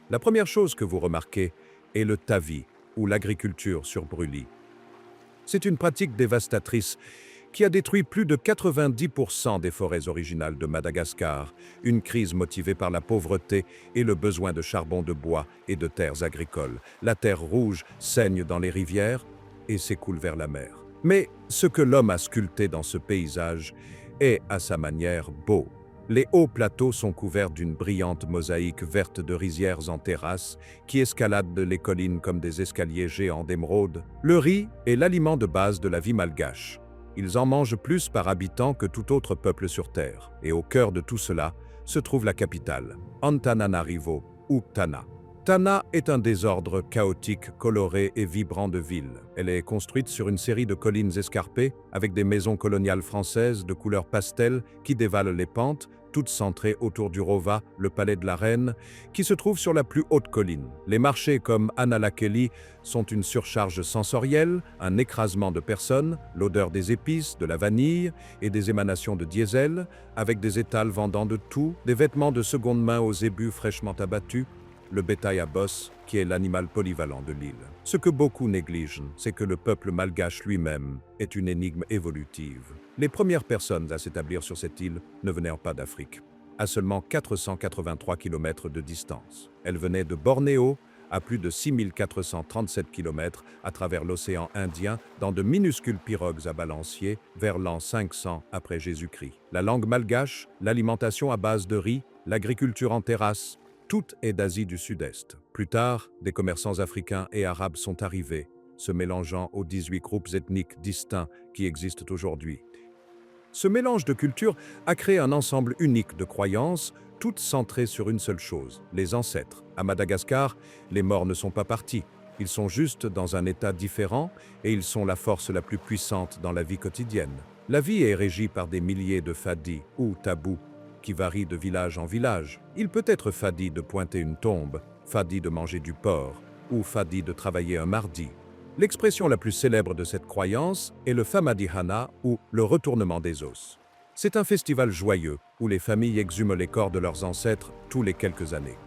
La première chose que vous remarquez est le tavis, ou l'agriculture sur brûlis. C'est une pratique dévastatrice qui a détruit plus de 90% des forêts originales de Madagascar, une crise motivée par la pauvreté et le besoin de charbon de bois et de terres agricoles. La terre rouge saigne dans les rivières et s'écoule vers la mer. Mais ce que l'homme a sculpté dans ce paysage est, à sa manière, beau. Les hauts plateaux sont couverts d'une brillante mosaïque verte de rizières en terrasse qui escaladent les collines comme des escaliers géants d'émeraude. Le riz est l'aliment de base de la vie malgache. Ils en mangent plus par habitant que tout autre peuple sur Terre. Et au cœur de tout cela se trouve la capitale, Antananarivo, ou Tana. Tana est un désordre chaotique, coloré et vibrant de ville. Elle est construite sur une série de collines escarpées, avec des maisons coloniales françaises de couleur pastel qui dévalent les pentes, toutes centrées autour du Rova, le palais de la reine, qui se trouve sur la plus haute colline. Les marchés comme Analakeli sont une surcharge sensorielle, un écrasement de personnes, l'odeur des épices, de la vanille et des émanations de diesel, avec des étals vendant de tout, des vêtements de seconde main aux ébus fraîchement abattus, le bétail à bosse, qui est l'animal polyvalent de l'île. Ce que beaucoup négligent, c'est que le peuple malgache lui-même est une énigme évolutive. Les premières personnes à s'établir sur cette île ne venaient pas d'Afrique, à seulement 483 km de distance. Elles venaient de Bornéo, à plus de 6437 km à travers l'océan Indien, dans de minuscules pirogues à balancier, vers l'an 500 après Jésus-Christ. La langue malgache, l'alimentation à base de riz, l'agriculture en terrasse, tout est d'Asie du Sud-Est. Plus tard, des commerçants africains et arabes sont arrivés, se mélangeant aux 18 groupes ethniques distincts qui existent aujourd'hui. Ce mélange de cultures a créé un ensemble unique de croyances, toutes centrées sur une seule chose, les ancêtres. À Madagascar, les morts ne sont pas partis. Ils sont juste dans un état différent et ils sont la force la plus puissante dans la vie quotidienne. La vie est régie par des milliers de fadis ou tabous, qui varie de village en village. Il peut être fadi de pointer une tombe, fadi de manger du porc, ou fadi de travailler un mardi. L'expression la plus célèbre de cette croyance est le Famadihana, ou le retournement des os. C'est un festival joyeux où les familles exhument les corps de leurs ancêtres tous les quelques années.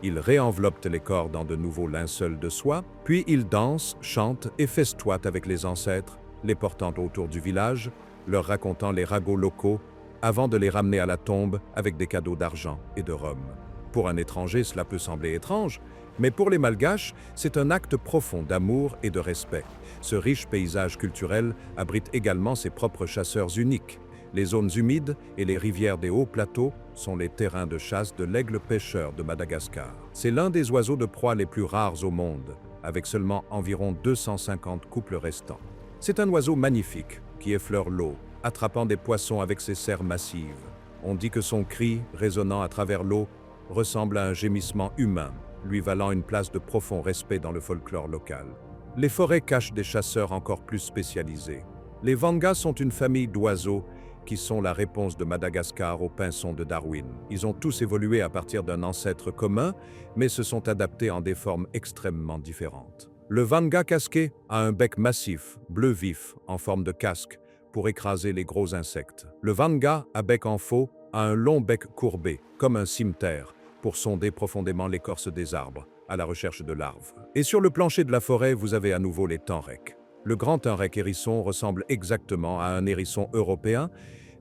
Ils réenveloppent les corps dans de nouveaux linceuls de soie, puis ils dansent, chantent et festoient avec les ancêtres, les portant autour du village, leur racontant les ragots locaux, avant de les ramener à la tombe avec des cadeaux d'argent et de rhum. Pour un étranger, cela peut sembler étrange, mais pour les Malgaches, c'est un acte profond d'amour et de respect. Ce riche paysage culturel abrite également ses propres chasseurs uniques. Les zones humides et les rivières des hauts plateaux sont les terrains de chasse de l'aigle pêcheur de Madagascar. C'est l'un des oiseaux de proie les plus rares au monde, avec seulement environ 250 couples restants. C'est un oiseau magnifique qui effleure l'eau, attrapant des poissons avec ses serres massives. On dit que son cri, résonnant à travers l'eau, ressemble à un gémissement humain. lui valant une place de profond respect dans le folklore local. Les forêts cachent des chasseurs encore plus spécialisés. Les Vangas sont une famille d'oiseaux qui sont la réponse de Madagascar aux pinsons de Darwin. Ils ont tous évolué à partir d'un ancêtre commun, mais se sont adaptés en des formes extrêmement différentes. Le Vanga casqué a un bec massif, bleu vif, en forme de casque, pour écraser les gros insectes. Le Vanga à bec en faux a un long bec courbé, comme un cimeterre, pour sonder profondément l'écorce des arbres, à la recherche de larves. Et sur le plancher de la forêt, vous avez à nouveau les tenrecs. Le grand tenrec hérisson ressemble exactement à un hérisson européen,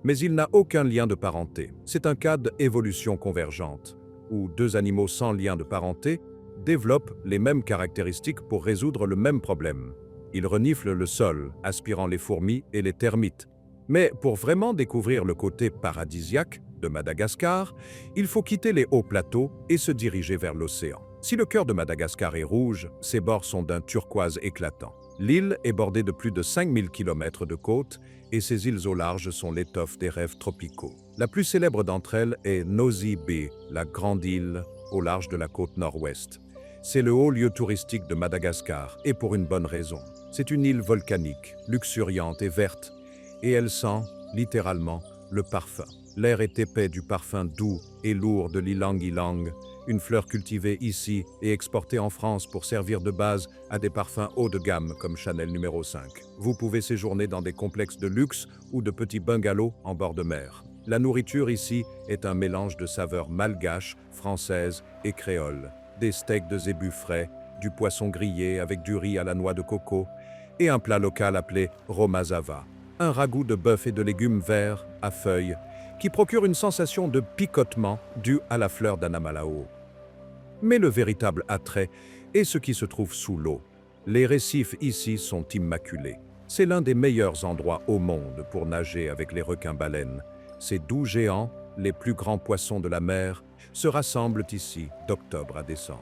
mais il n'a aucun lien de parenté. C'est un cas d'évolution convergente, où deux animaux sans lien de parenté développent les mêmes caractéristiques pour résoudre le même problème. Ils reniflent le sol, aspirant les fourmis et les termites. Mais pour vraiment découvrir le côté paradisiaque de Madagascar, il faut quitter les hauts plateaux et se diriger vers l'océan. Si le cœur de Madagascar est rouge, ses bords sont d'un turquoise éclatant. L'île est bordée de plus de 5000 km de côte et ses îles au large sont l'étoffe des rêves tropicaux. La plus célèbre d'entre elles est Nosy Be, la grande île au large de la côte nord-ouest. C'est le haut lieu touristique de Madagascar, et pour une bonne raison. C'est une île volcanique, luxuriante et verte, et elle sent, littéralement, le parfum. L'air est épais du parfum doux et lourd de l'ilang-ilang, une fleur cultivée ici et exportée en France pour servir de base à des parfums haut de gamme comme Chanel numéro 5. Vous pouvez séjourner dans des complexes de luxe ou de petits bungalows en bord de mer. La nourriture ici est un mélange de saveurs malgaches, françaises et créoles. Des steaks de zébu frais, du poisson grillé avec du riz à la noix de coco et un plat local appelé romazava, un ragoût de bœuf et de légumes verts à feuilles qui procure une sensation de picotement due à la fleur d'Anamalao. Mais le véritable attrait est ce qui se trouve sous l'eau. Les récifs ici sont immaculés. C'est l'un des meilleurs endroits au monde pour nager avec les requins-baleines. Ces doux géants, les plus grands poissons de la mer, se rassemblent ici d'octobre à décembre.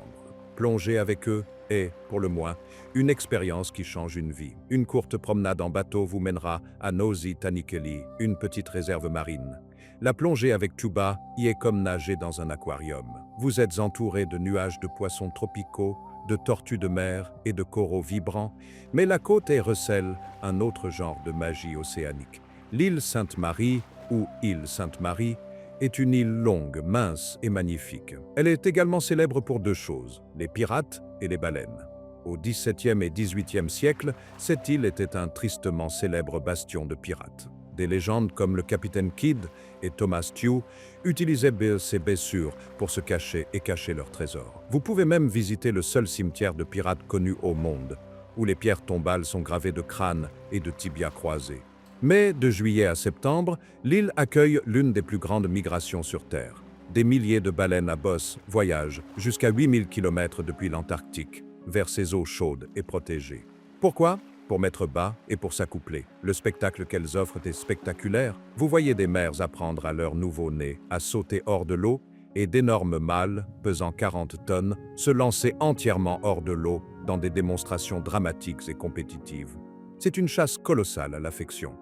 Plonger avec eux est, pour le moins, une expérience qui change une vie. Une courte promenade en bateau vous mènera à Nosy Tanikeli, une petite réserve marine. La plongée avec tuba y est comme nager dans un aquarium. Vous êtes entouré de nuages de poissons tropicaux, de tortues de mer et de coraux vibrants, mais la côte y recèle un autre genre de magie océanique. L'île Sainte-Marie, ou île Sainte-Marie, est une île longue, mince et magnifique. Elle est également célèbre pour deux choses, les pirates et les baleines. Au XVIIe et XVIIIe siècle, cette île était un tristement célèbre bastion de pirates. Des légendes comme le capitaine Kidd et Thomas Tew utilisaient ces blessures pour se cacher et cacher leurs trésors. Vous pouvez même visiter le seul cimetière de pirates connu au monde, où les pierres tombales sont gravées de crânes et de tibias croisés. Mais de juillet à septembre, l'île accueille l'une des plus grandes migrations sur Terre. Des milliers de baleines à bosse voyagent jusqu'à 8000 km depuis l'Antarctique, vers ces eaux chaudes et protégées. Pourquoi ? Pour mettre bas et pour s'accoupler. Le spectacle qu'elles offrent est spectaculaire. Vous voyez des mères apprendre à leur nouveau-né à sauter hors de l'eau et d'énormes mâles, pesant 40 tonnes, se lancer entièrement hors de l'eau dans des démonstrations dramatiques et compétitives. C'est une chasse colossale à l'affection.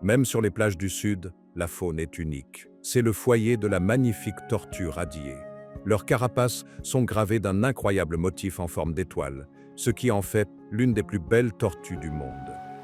Même sur les plages du Sud, la faune est unique. C'est le foyer de la magnifique tortue radiée. Leurs carapaces sont gravées d'un incroyable motif en forme d'étoile, ce qui en fait l'une des plus belles tortues du monde.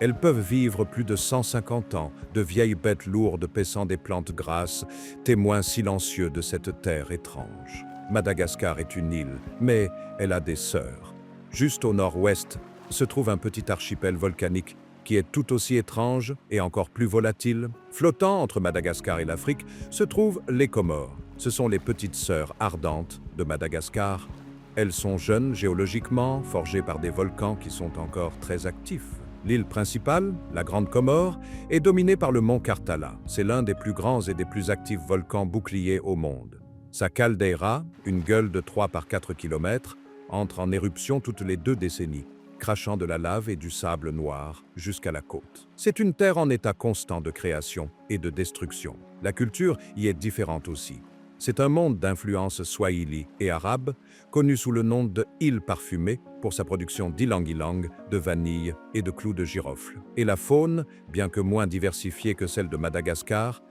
Elles peuvent vivre plus de 150 ans, de vieilles bêtes lourdes paissant des plantes grasses, témoins silencieux de cette terre étrange. Madagascar est une île, mais elle a des sœurs. Juste au nord-ouest se trouve un petit archipel volcanique qui est tout aussi étrange et encore plus volatile. Flottant entre Madagascar et l'Afrique se trouvent les Comores. Ce sont les petites sœurs ardentes de Madagascar. Elles sont jeunes géologiquement, forgées par des volcans qui sont encore très actifs. L'île principale, la Grande Comore, est dominée par le mont Karthala. C'est l'un des plus grands et des plus actifs volcans boucliers au monde. Sa caldeira, une gueule de 3 par 4 km, entre en éruption toutes les 2 décennies, crachant de la lave et du sable noir jusqu'à la côte. C'est une terre en état constant de création et de destruction. La culture y est différente aussi. C'est un monde d'influence swahili et arabe, connu sous le nom de île parfumée pour sa production d'ilang-ilang, de vanille et de clous de girofle. Et la faune, bien que moins diversifiée que celle de Madagascar,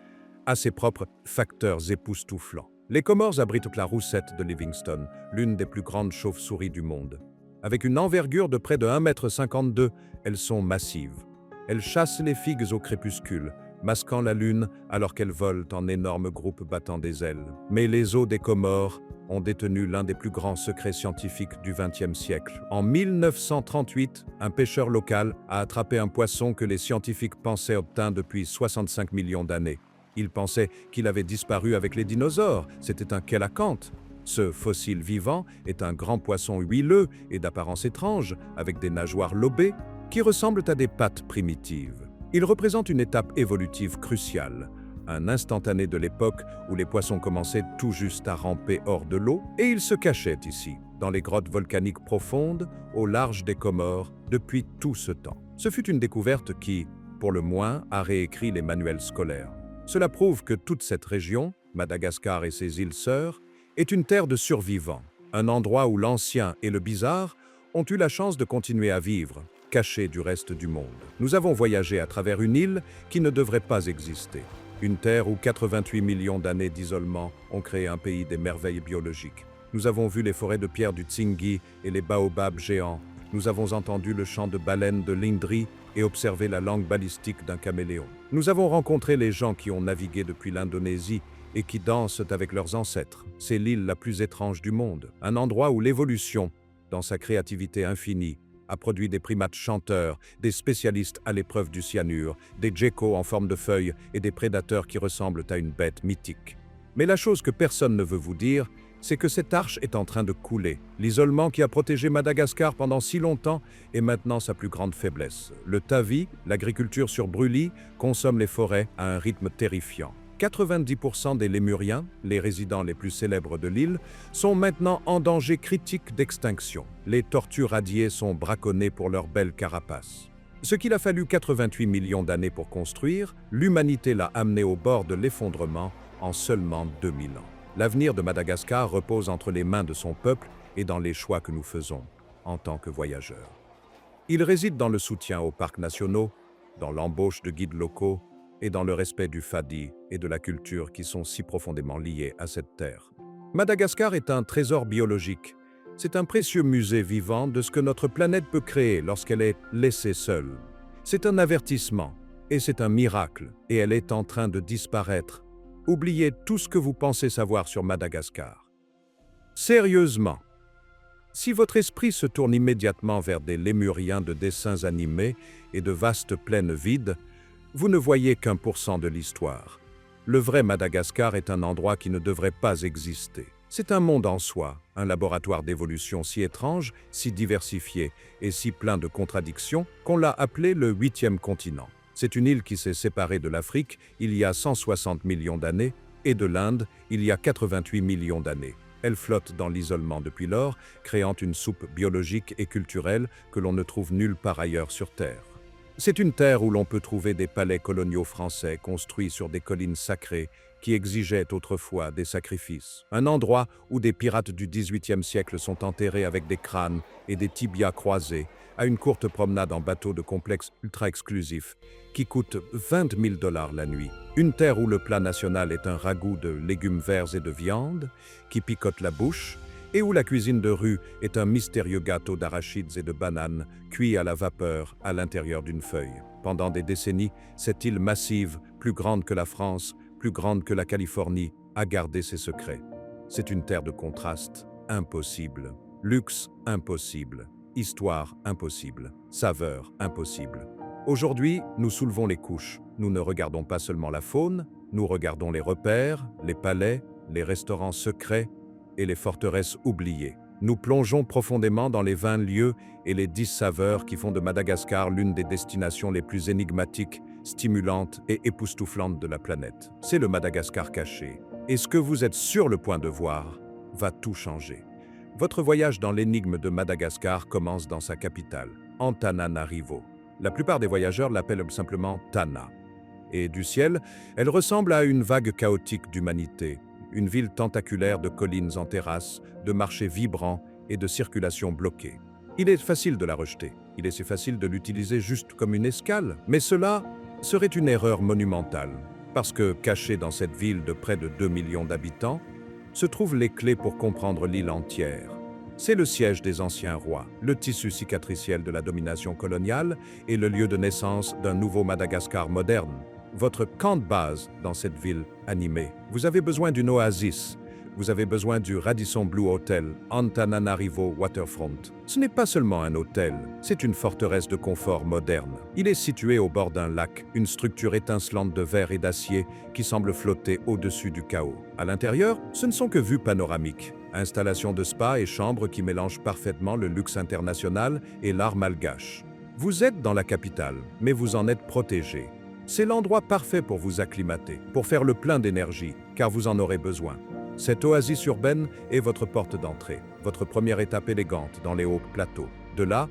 a ses propres facteurs époustouflants. Les Comores abritent la roussette de Livingstone, l'une des plus grandes chauves-souris du monde. Avec une envergure de près de 1,52 m, elles sont massives. Elles chassent les figues au crépuscule, masquant la lune alors qu'elles volent en énormes groupes battant des ailes. Mais les eaux des Comores ont détenu l'un des plus grands secrets scientifiques du XXe siècle. En 1938, un pêcheur local a attrapé un poisson que les scientifiques pensaient obteint depuis 65 millions d'années. Ils pensaient qu'il avait disparu avec les dinosaures. C'était un kélacanthe. Ce fossile vivant est un grand poisson huileux et d'apparence étrange, avec des nageoires lobées qui ressemblent à des pattes primitives. Il représente une étape évolutive cruciale, un instantané de l'époque où les poissons commençaient tout juste à ramper hors de l'eau, et ils se cachaient ici, dans les grottes volcaniques profondes, au large des Comores, depuis tout ce temps. Ce fut une découverte qui, pour le moins, a réécrit les manuels scolaires. Cela prouve que toute cette région, Madagascar et ses îles sœurs, est une terre de survivants, un endroit où l'ancien et le bizarre ont eu la chance de continuer à vivre, cachés du reste du monde. Nous avons voyagé à travers une île qui ne devrait pas exister. Une terre où 88 millions d'années d'isolement ont créé un pays des merveilles biologiques. Nous avons vu les forêts de pierre du Tsingy et les baobabs géants. Nous avons entendu le chant de baleines de l'Indri et observé la langue balistique d'un caméléon. Nous avons rencontré les gens qui ont navigué depuis l'Indonésie et qui dansent avec leurs ancêtres. C'est l'île la plus étrange du monde, un endroit où l'évolution, dans sa créativité infinie, a produit des primates chanteurs, des spécialistes à l'épreuve du cyanure, des geckos en forme de feuilles et des prédateurs qui ressemblent à une bête mythique. Mais la chose que personne ne veut vous dire, c'est que cette arche est en train de couler. L'isolement qui a protégé Madagascar pendant si longtemps est maintenant sa plus grande faiblesse. Le tavi, l'agriculture sur brûlis, consomme les forêts à un rythme terrifiant. 90% des lémuriens, les résidents les plus célèbres de l'île, sont maintenant en danger critique d'extinction. Les tortues radiées sont braconnées pour leurs belles carapaces. Ce qu'il a fallu 88 millions d'années pour construire, l'humanité l'a amené au bord de l'effondrement en seulement 2000 ans. L'avenir de Madagascar repose entre les mains de son peuple et dans les choix que nous faisons en tant que voyageurs. Il réside dans le soutien aux parcs nationaux, dans l'embauche de guides locaux et dans le respect du fadi et de la culture qui sont si profondément liés à cette terre. Madagascar est un trésor biologique. C'est un précieux musée vivant de ce que notre planète peut créer lorsqu'elle est laissée seule. C'est un avertissement et c'est un miracle et elle est en train de disparaître. Oubliez tout ce que vous pensez savoir sur Madagascar. Sérieusement, si votre esprit se tourne immédiatement vers des lémuriens de dessins animés et de vastes plaines vides, vous ne voyez qu'1% de l'histoire. Le vrai Madagascar est un endroit qui ne devrait pas exister. C'est un monde en soi, un laboratoire d'évolution si étrange, si diversifié et si plein de contradictions qu'on l'a appelé le 8e continent. C'est une île qui s'est séparée de l'Afrique il y a 160 millions d'années et de l'Inde il y a 88 millions d'années. Elle flotte dans l'isolement depuis lors, créant une soupe biologique et culturelle que l'on ne trouve nulle part ailleurs sur Terre. C'est une terre où l'on peut trouver des palais coloniaux français construits sur des collines sacrées qui exigeaient autrefois des sacrifices. Un endroit où des pirates du XVIIIe siècle sont enterrés avec des crânes et des tibias croisés, à une courte promenade en bateau de complexe ultra exclusif qui coûte 20 000 $ la nuit. Une terre où le plat national est un ragoût de légumes verts et de viande qui picote la bouche et où la cuisine de rue est un mystérieux gâteau d'arachides et de bananes cuit à la vapeur à l'intérieur d'une feuille. Pendant des décennies, cette île massive, plus grande que la France, plus grande que la Californie, a gardé ses secrets. C'est une terre de contraste, impossible. Luxe, impossible. Histoire, impossible. Saveur, impossible. Aujourd'hui, nous soulevons les couches. Nous ne regardons pas seulement la faune, nous regardons les repères, les palais, les restaurants secrets et les forteresses oubliées. Nous plongeons profondément dans les 20 lieux et les 10 saveurs qui font de Madagascar l'une des destinations les plus énigmatiques, stimulantes et époustouflantes de la planète. C'est le Madagascar caché. Et ce que vous êtes sur le point de voir va tout changer. Votre voyage dans l'énigme de Madagascar commence dans sa capitale, Antananarivo. La plupart des voyageurs l'appellent simplement Tana. Et du ciel, elle ressemble à une vague chaotique d'humanité, une ville tentaculaire de collines en terrasse, de marchés vibrants et de circulation bloquée. Il est facile de la rejeter, il est si facile de l'utiliser juste comme une escale, mais cela serait une erreur monumentale, parce que, caché dans cette ville de près de 2 millions d'habitants, se trouvent les clés pour comprendre l'île entière. C'est le siège des anciens rois, le tissu cicatriciel de la domination coloniale et le lieu de naissance d'un nouveau Madagascar moderne. Votre camp de base dans cette ville animée. Vous avez besoin d'une oasis. Vous avez besoin du Radisson Blu Hotel, Antananarivo Waterfront. Ce n'est pas seulement un hôtel, c'est une forteresse de confort moderne. Il est situé au bord d'un lac, une structure étincelante de verre et d'acier qui semble flotter au-dessus du chaos. À l'intérieur, ce ne sont que vues panoramiques. Installations de spa et chambres qui mélangent parfaitement le luxe international et l'art malgache. Vous êtes dans la capitale, mais vous en êtes protégé. C'est l'endroit parfait pour vous acclimater, pour faire le plein d'énergie, car vous en aurez besoin. Cette oasis urbaine est votre porte d'entrée, votre première étape élégante dans les hauts plateaux. De là,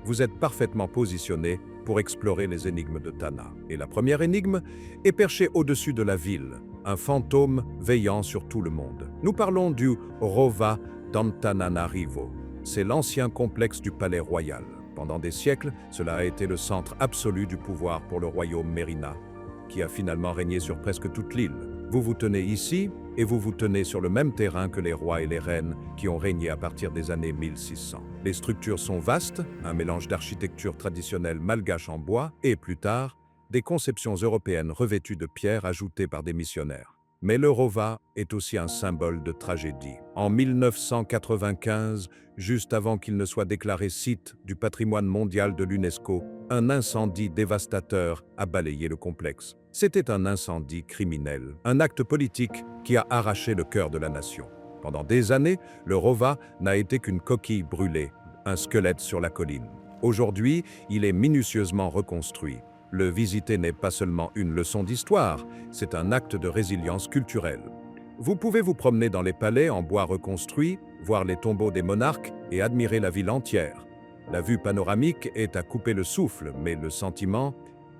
vous êtes parfaitement positionné pour explorer les énigmes de Tana. Et la première énigme est perchée au-dessus de la ville, un fantôme veillant sur tout le monde. Nous parlons du Rova d'Antananarivo. C'est l'ancien complexe du palais royal. Pendant des siècles, cela a été le centre absolu du pouvoir pour le royaume Mérina, qui a finalement régné sur presque toute l'île. Vous vous tenez ici, et vous vous tenez sur le même terrain que les rois et les reines qui ont régné à partir des années 1600. Les structures sont vastes, un mélange d'architecture traditionnelle malgache en bois et, plus tard, des conceptions européennes revêtues de pierres ajoutées par des missionnaires. Mais le Rova est aussi un symbole de tragédie. En 1995, juste avant qu'il ne soit déclaré site du patrimoine mondial de l'UNESCO, un incendie dévastateur a balayé le complexe. C'était un incendie criminel, un acte politique qui a arraché le cœur de la nation. Pendant des années, le Rova n'a été qu'une coquille brûlée, un squelette sur la colline. Aujourd'hui, il est minutieusement reconstruit. Le visiter n'est pas seulement une leçon d'histoire, c'est un acte de résilience culturelle. Vous pouvez vous promener dans les palais en bois reconstruits, voir les tombeaux des monarques et admirer la ville entière. La vue panoramique est à couper le souffle, mais le sentiment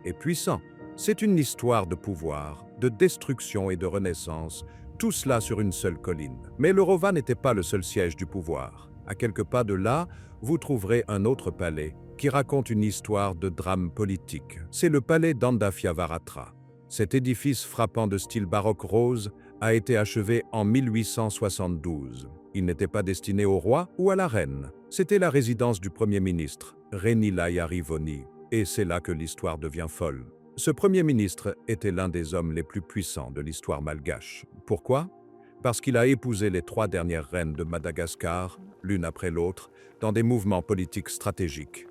est puissant. C'est une histoire de pouvoir, de destruction et de renaissance, tout cela sur une seule colline. Mais le Rova n'était pas le seul siège du pouvoir. À quelques pas de là, vous trouverez un autre palais qui raconte une histoire de drame politique. C'est le palais d'Andafyavaratra. Cet édifice frappant de style baroque rose a été achevé en 1872. Il n'était pas destiné au roi ou à la reine. C'était la résidence du Premier ministre, Renilayarivoni. Et c'est là que l'histoire devient folle. Ce Premier ministre était l'un des hommes les plus puissants de l'histoire malgache. Pourquoi? Parce qu'il a épousé les 3 dernières reines de Madagascar, l'une après l'autre, dans des mouvements politiques stratégiques.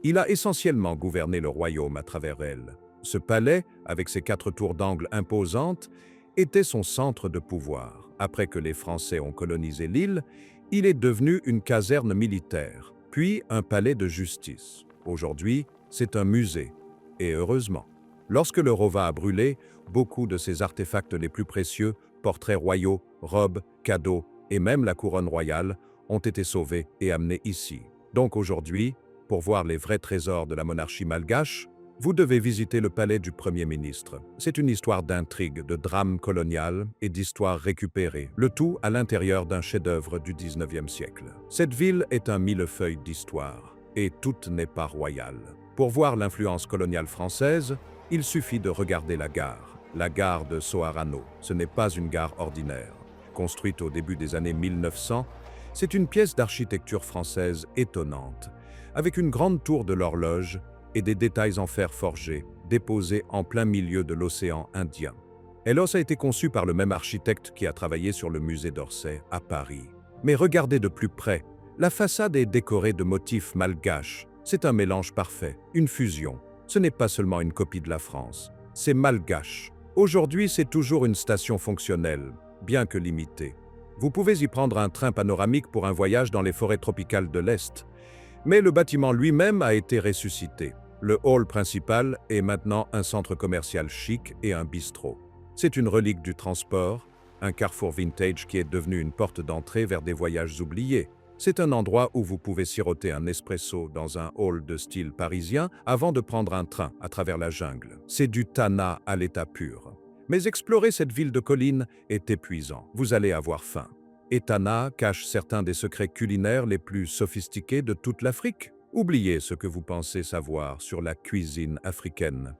Il a essentiellement gouverné le royaume à travers elles. Ce palais, avec ses 4 tours d'angle imposantes, était son centre de pouvoir. Après que les Français ont colonisé l'île, il est devenu une caserne militaire, puis un palais de justice. Aujourd'hui, c'est un musée. Et heureusement. Lorsque le Rova a brûlé, beaucoup de ses artefacts les plus précieux, portraits royaux, robes, cadeaux et même la couronne royale, ont été sauvés et amenés ici. Donc aujourd'hui, pour voir les vrais trésors de la monarchie malgache, vous devez visiter le palais du Premier ministre. C'est une histoire d'intrigue, de drame colonial et d'histoire récupérée, le tout à l'intérieur d'un chef-d'œuvre du 19e siècle. Cette ville est un millefeuille d'histoire, et toute n'est pas royale. Pour voir l'influence coloniale française, il suffit de regarder la gare de Soarano. Ce n'est pas une gare ordinaire. Construite au début des années 1900, c'est une pièce d'architecture française étonnante, avec une grande tour de l'horloge et des détails en fer forgé, déposés en plein milieu de l'océan Indien. Ellos a été conçu par le même architecte qui a travaillé sur le musée d'Orsay à Paris. Mais regardez de plus près, la façade est décorée de motifs malgaches. C'est un mélange parfait, une fusion. Ce n'est pas seulement une copie de la France, c'est malgache. Aujourd'hui, c'est toujours une station fonctionnelle, bien que limitée. Vous pouvez y prendre un train panoramique pour un voyage dans les forêts tropicales de l'Est. Mais le bâtiment lui-même a été ressuscité. Le hall principal est maintenant un centre commercial chic et un bistrot. C'est une relique du transport, un carrefour vintage qui est devenu une porte d'entrée vers des voyages oubliés. C'est un endroit où vous pouvez siroter un espresso dans un hall de style parisien avant de prendre un train à travers la jungle. C'est du Tana à l'état pur. Mais explorer cette ville de collines est épuisant. Vous allez avoir faim. Et Tana cache certains des secrets culinaires les plus sophistiqués de toute l'Afrique. Oubliez ce que vous pensez savoir sur la cuisine africaine.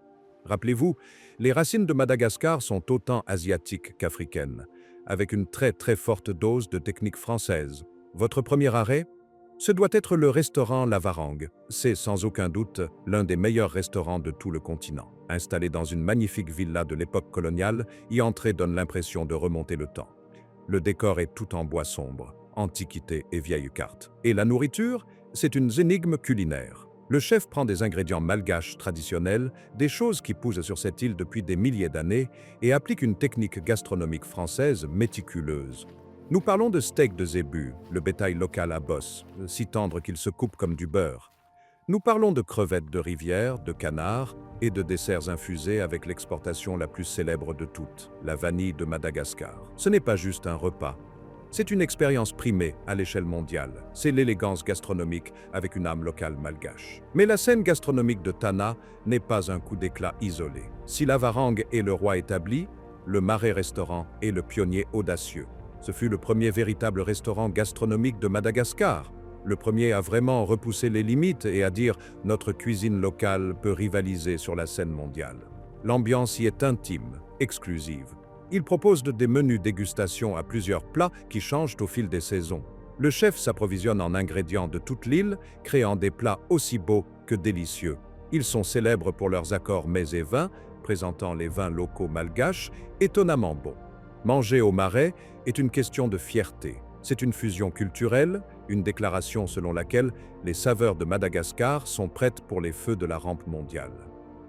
Rappelez-vous, les racines de Madagascar sont autant asiatiques qu'africaines. avec une très forte dose de technique française. Votre premier arrêt? Ce doit être le restaurant La Varangue. C'est sans aucun doute l'un des meilleurs restaurants de tout le continent. Installé dans une magnifique villa de l'époque coloniale, y entrer donne l'impression de remonter le temps. Le décor est tout en bois sombre, antiquité et vieilles cartes. Et la nourriture, c'est une énigme culinaire. Le chef prend des ingrédients malgaches traditionnels, des choses qui poussent sur cette île depuis des milliers d'années, et applique une technique gastronomique française méticuleuse. Nous parlons de steak de zébu, le bétail local à bosse, si tendre qu'il se coupe comme du beurre. Nous parlons de crevettes de rivière, de canard et de desserts infusés avec l'exportation la plus célèbre de toutes, la vanille de Madagascar. Ce n'est pas juste un repas. C'est une expérience primée à l'échelle mondiale. C'est l'élégance gastronomique avec une âme locale malgache. Mais la scène gastronomique de Tana n'est pas un coup d'éclat isolé. Si la Varangue est le roi établi, le Marais Restaurant est le pionnier audacieux. Ce fut le premier véritable restaurant gastronomique de Madagascar. Le premier à vraiment repousser les limites et à dire « notre cuisine locale peut rivaliser sur la scène mondiale ». L'ambiance y est intime, exclusive. Il propose des menus dégustation à plusieurs plats qui changent au fil des saisons. Le chef s'approvisionne en ingrédients de toute l'île, créant des plats aussi beaux que délicieux. Ils sont célèbres pour leurs accords mets et vins, présentant les vins locaux malgaches, étonnamment bons. Manger au Marais est une question de fierté. C'est une fusion culturelle, une déclaration selon laquelle les saveurs de Madagascar sont prêtes pour les feux de la rampe mondiale.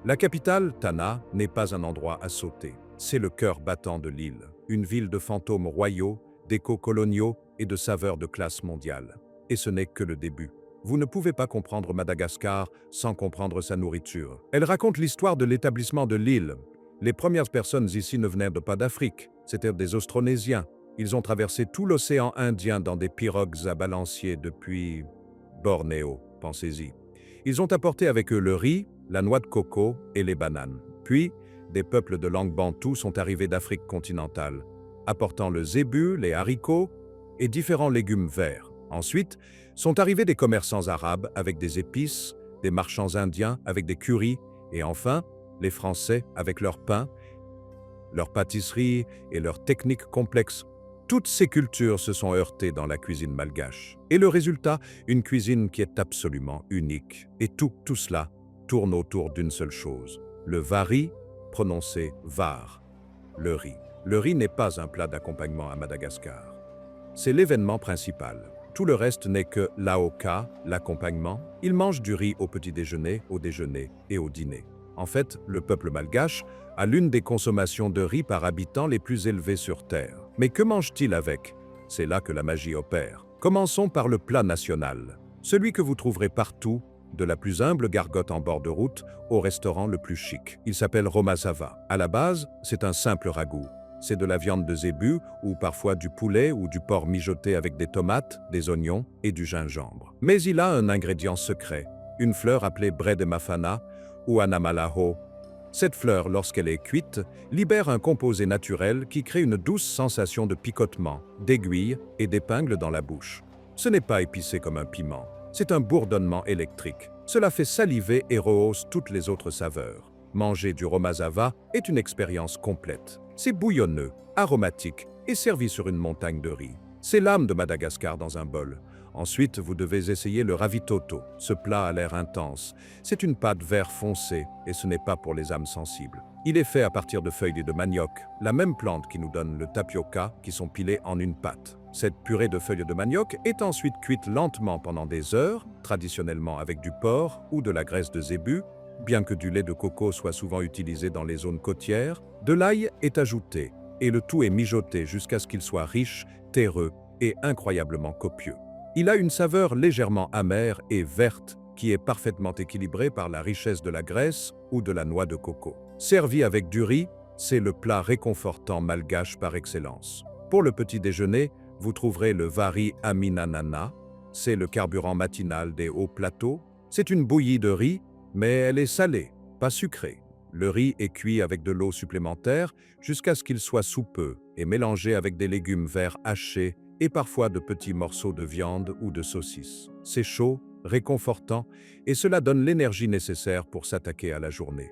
La capitale, Tana, n'est pas un endroit à sauter. C'est le cœur battant de l'île, une ville de fantômes royaux, d'échos coloniaux et de saveurs de classe mondiale. Et ce n'est que le début. Vous ne pouvez pas comprendre Madagascar sans comprendre sa nourriture. Elle raconte l'histoire de l'établissement de l'île. Les premières personnes ici ne venaient pas d'Afrique, c'étaient des Austronésiens. Ils ont traversé tout l'océan Indien dans des pirogues à balancier depuis Bornéo, pensez-y. Ils ont apporté avec eux le riz, la noix de coco et les bananes. Puis, des peuples de langue bantoue sont arrivés d'Afrique continentale, apportant le zébu, les haricots et différents légumes verts. Ensuite, sont arrivés des commerçants arabes avec des épices, des marchands indiens avec des currys, et enfin, les Français avec leur pain, leur pâtisserie et leurs techniques complexes. Toutes ces cultures se sont heurtées dans la cuisine malgache. Et le résultat, une cuisine qui est absolument unique. Et tout cela tourne autour d'une seule chose. Le vari, prononcé var, le riz. Le riz n'est pas un plat d'accompagnement à Madagascar. C'est l'événement principal. Tout le reste n'est que l'aoka, l'accompagnement. Ils mangent du riz au petit déjeuner, au déjeuner et au dîner. En fait, le peuple malgache a l'une des consommations de riz par habitant les plus élevées sur Terre. Mais que mange-t-il avec? C'est là que la magie opère. Commençons par le plat national, celui que vous trouverez partout, de la plus humble gargote en bord de route au restaurant le plus chic. Il s'appelle romasava. À la base, c'est un simple ragoût. C'est de la viande de zébu ou parfois du poulet ou du porc mijoté avec des tomates, des oignons et du gingembre. Mais il a un ingrédient secret, une fleur appelée braie de mafana ou anamalaho. Cette fleur, lorsqu'elle est cuite, libère un composé naturel qui crée une douce sensation de picotement, d'aiguille et d'épingle dans la bouche. Ce n'est pas épicé comme un piment, c'est un bourdonnement électrique. Cela fait saliver et rehausse toutes les autres saveurs. Manger du romasava est une expérience complète. C'est bouillonneux, aromatique et servi sur une montagne de riz. C'est l'âme de Madagascar dans un bol. Ensuite, vous devez essayer le ravitoto. Ce plat a l'air intense. C'est une pâte vert foncé et ce n'est pas pour les âmes sensibles. Il est fait à partir de feuilles de manioc, la même plante qui nous donne le tapioca, qui sont pilées en une pâte. Cette purée de feuilles de manioc est ensuite cuite lentement pendant des heures, traditionnellement avec du porc ou de la graisse de zébu, bien que du lait de coco soit souvent utilisé dans les zones côtières. De l'ail est ajouté et le tout est mijoté jusqu'à ce qu'il soit riche, terreux et incroyablement copieux. Il a une saveur légèrement amère et verte qui est parfaitement équilibrée par la richesse de la graisse ou de la noix de coco. Servi avec du riz, c'est le plat réconfortant malgache par excellence. Pour le petit déjeuner, vous trouverez le vari aminanana. C'est le carburant matinal des hauts plateaux. C'est une bouillie de riz, mais elle est salée, pas sucrée. Le riz est cuit avec de l'eau supplémentaire jusqu'à ce qu'il soit soupeux et mélangé avec des légumes verts hachés et parfois de petits morceaux de viande ou de saucisse. C'est chaud, réconfortant, et cela donne l'énergie nécessaire pour s'attaquer à la journée.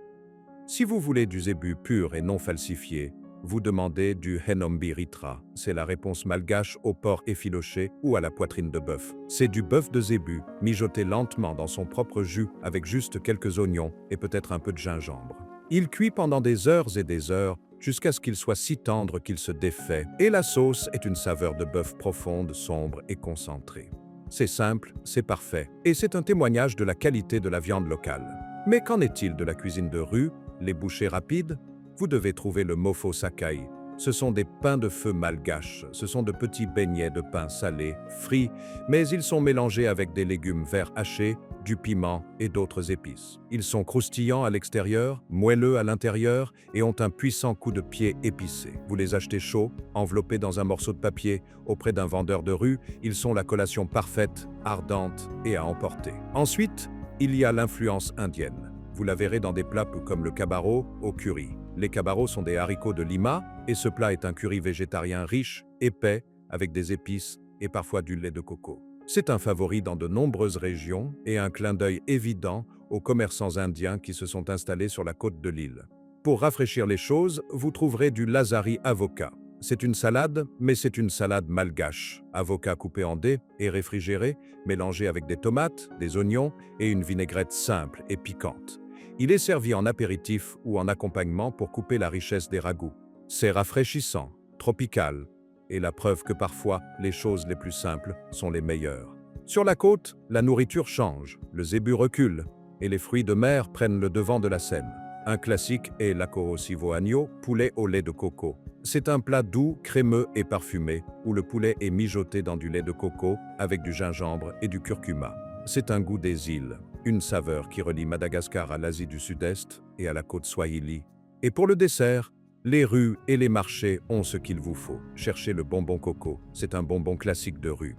Si vous voulez du zébu pur et non falsifié, Vous demandez du Henombi Ritra. C'est la réponse malgache au porc effiloché ou à la poitrine de bœuf. C'est du bœuf de zébu, mijoté lentement dans son propre jus avec juste quelques oignons et peut-être un peu de gingembre. Il cuit pendant des heures et des heures jusqu'à ce qu'il soit si tendre qu'il se défait, et la sauce est une saveur de bœuf profonde, sombre et concentrée. C'est simple, c'est parfait, et c'est un témoignage de la qualité de la viande locale. Mais qu'en est-il de la cuisine de rue, les bouchées rapides? Vous devez trouver le mofo sakai. Ce sont des pains de feu malgaches, ce sont de petits beignets de pain salé, frits, mais ils sont mélangés avec des légumes verts hachés, du piment et d'autres épices. Ils sont croustillants à l'extérieur, moelleux à l'intérieur et ont un puissant coup de pied épicé. Vous les achetez chauds, enveloppés dans un morceau de papier, auprès d'un vendeur de rue, ils sont la collation parfaite, ardente et à emporter. Ensuite, il y a l'influence indienne. Vous la verrez dans des plats comme le kabaro au curry. Les kabaros sont des haricots de Lima et ce plat est un curry végétarien riche, épais, avec des épices et parfois du lait de coco. C'est un favori dans de nombreuses régions et un clin d'œil évident aux commerçants indiens qui se sont installés sur la côte de l'île. Pour rafraîchir les choses, vous trouverez du lazari avocat. C'est une salade, mais c'est une salade malgache. Avocat coupé en dés et réfrigéré, mélangé avec des tomates, des oignons et une vinaigrette simple et piquante. Il est servi en apéritif ou en accompagnement pour couper la richesse des ragoûts. C'est rafraîchissant, tropical, et la preuve que parfois, les choses les plus simples sont les meilleures. Sur la côte, la nourriture change, le zébu recule, et les fruits de mer prennent le devant de la scène. Un classique est l'akoro agneau, poulet au lait de coco. C'est un plat doux, crémeux et parfumé, où le poulet est mijoté dans du lait de coco avec du gingembre et du curcuma. C'est un goût des îles, une saveur qui relie Madagascar à l'Asie du Sud-Est et à la côte Swahili. Et pour le dessert, les rues et les marchés ont ce qu'il vous faut. Cherchez le bonbon coco, c'est un bonbon classique de rue.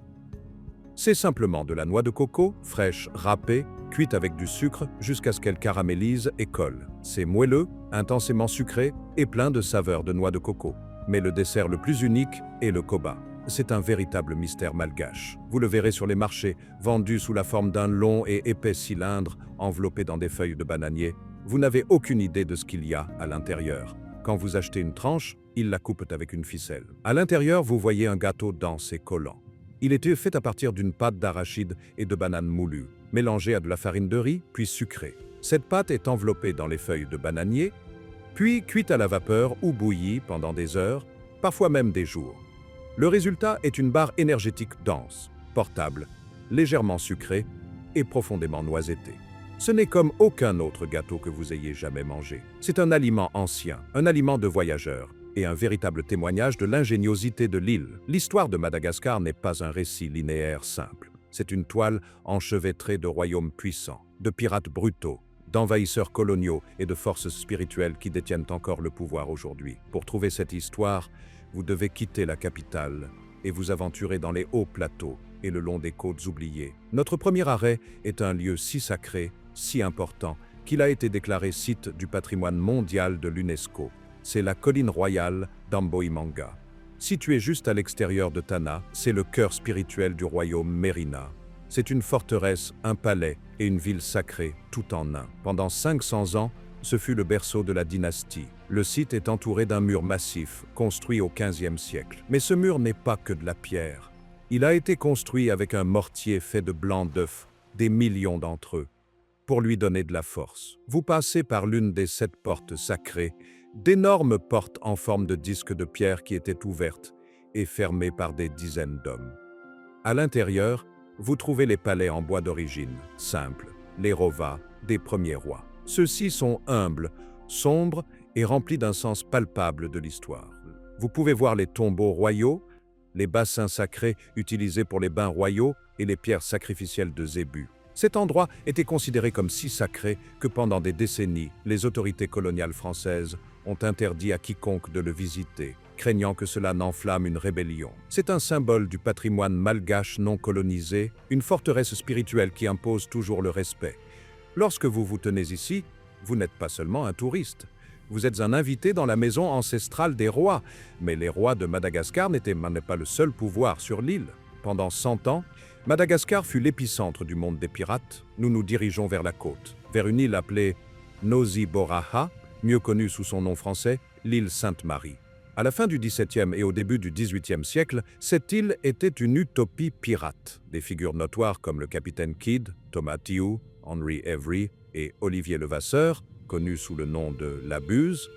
C'est simplement de la noix de coco, fraîche, râpée, cuite avec du sucre jusqu'à ce qu'elle caramélise et colle. C'est moelleux, intensément sucré et plein de saveurs de noix de coco. Mais le dessert le plus unique est le koba. C'est un véritable mystère malgache. Vous le verrez sur les marchés, vendu sous la forme d'un long et épais cylindre enveloppé dans des feuilles de bananier. Vous n'avez aucune idée de ce qu'il y a à l'intérieur. Quand vous achetez une tranche, ils la coupent avec une ficelle. À l'intérieur, vous voyez un gâteau dense et collant. Il était fait à partir d'une pâte d'arachide et de bananes moulues, mélangée à de la farine de riz, puis sucrée. Cette pâte est enveloppée dans les feuilles de bananier, puis cuite à la vapeur ou bouillie pendant des heures, parfois même des jours. Le résultat est une barre énergétique dense, portable, légèrement sucrée et profondément noisettée. Ce n'est comme aucun autre gâteau que vous ayez jamais mangé. C'est un aliment ancien, un aliment de voyageurs, et un véritable témoignage de l'ingéniosité de l'île. L'histoire de Madagascar n'est pas un récit linéaire simple. C'est une toile enchevêtrée de royaumes puissants, de pirates brutaux, d'envahisseurs coloniaux et de forces spirituelles qui détiennent encore le pouvoir aujourd'hui. Pour trouver cette histoire, vous devez quitter la capitale et vous aventurer dans les hauts plateaux et le long des côtes oubliées. Notre premier arrêt est un lieu si sacré, si important, qu'il a été déclaré site du patrimoine mondial de l'UNESCO. C'est la colline royale d'Amboimanga. Située juste à l'extérieur de Tana, c'est le cœur spirituel du royaume Mérina. C'est une forteresse, un palais et une ville sacrée, tout en un. Pendant 500 ans, ce fut le berceau de la dynastie. Le site est entouré d'un mur massif, construit au XVe siècle. Mais ce mur n'est pas que de la pierre. Il a été construit avec un mortier fait de blancs d'œufs, des millions d'entre eux, pour lui donner de la force. Vous passez par l'une des 7 portes sacrées, d'énormes portes en forme de disques de pierre qui étaient ouvertes et fermées par des dizaines d'hommes. À l'intérieur, vous trouvez les palais en bois d'origine, simples, les rovas des premiers rois. Ceux-ci sont humbles, sombres et remplis d'un sens palpable de l'histoire. Vous pouvez voir les tombeaux royaux, les bassins sacrés utilisés pour les bains royaux et les pierres sacrificielles de zébu. Cet endroit était considéré comme si sacré que pendant des décennies, les autorités coloniales françaises ont interdit à quiconque de le visiter, craignant que cela n'enflamme une rébellion. C'est un symbole du patrimoine malgache non colonisé, une forteresse spirituelle qui impose toujours le respect. Lorsque vous vous tenez ici, vous n'êtes pas seulement un touriste. Vous êtes un invité dans la maison ancestrale des rois, mais les rois de Madagascar n'étaient pas le seul pouvoir sur l'île. Pendant 100 ans, Madagascar fut l'épicentre du monde des pirates. Nous nous dirigeons vers la côte, vers une île appelée Nosy Boraha, mieux connue sous son nom français, l'île Sainte-Marie. À la fin du XVIIe et au début du XVIIIe siècle, cette île était une utopie pirate. Des figures notoires comme le capitaine Kidd, Thomas Tew, Henry Avery et Olivier Levasseur, connus sous le nom de la Buse,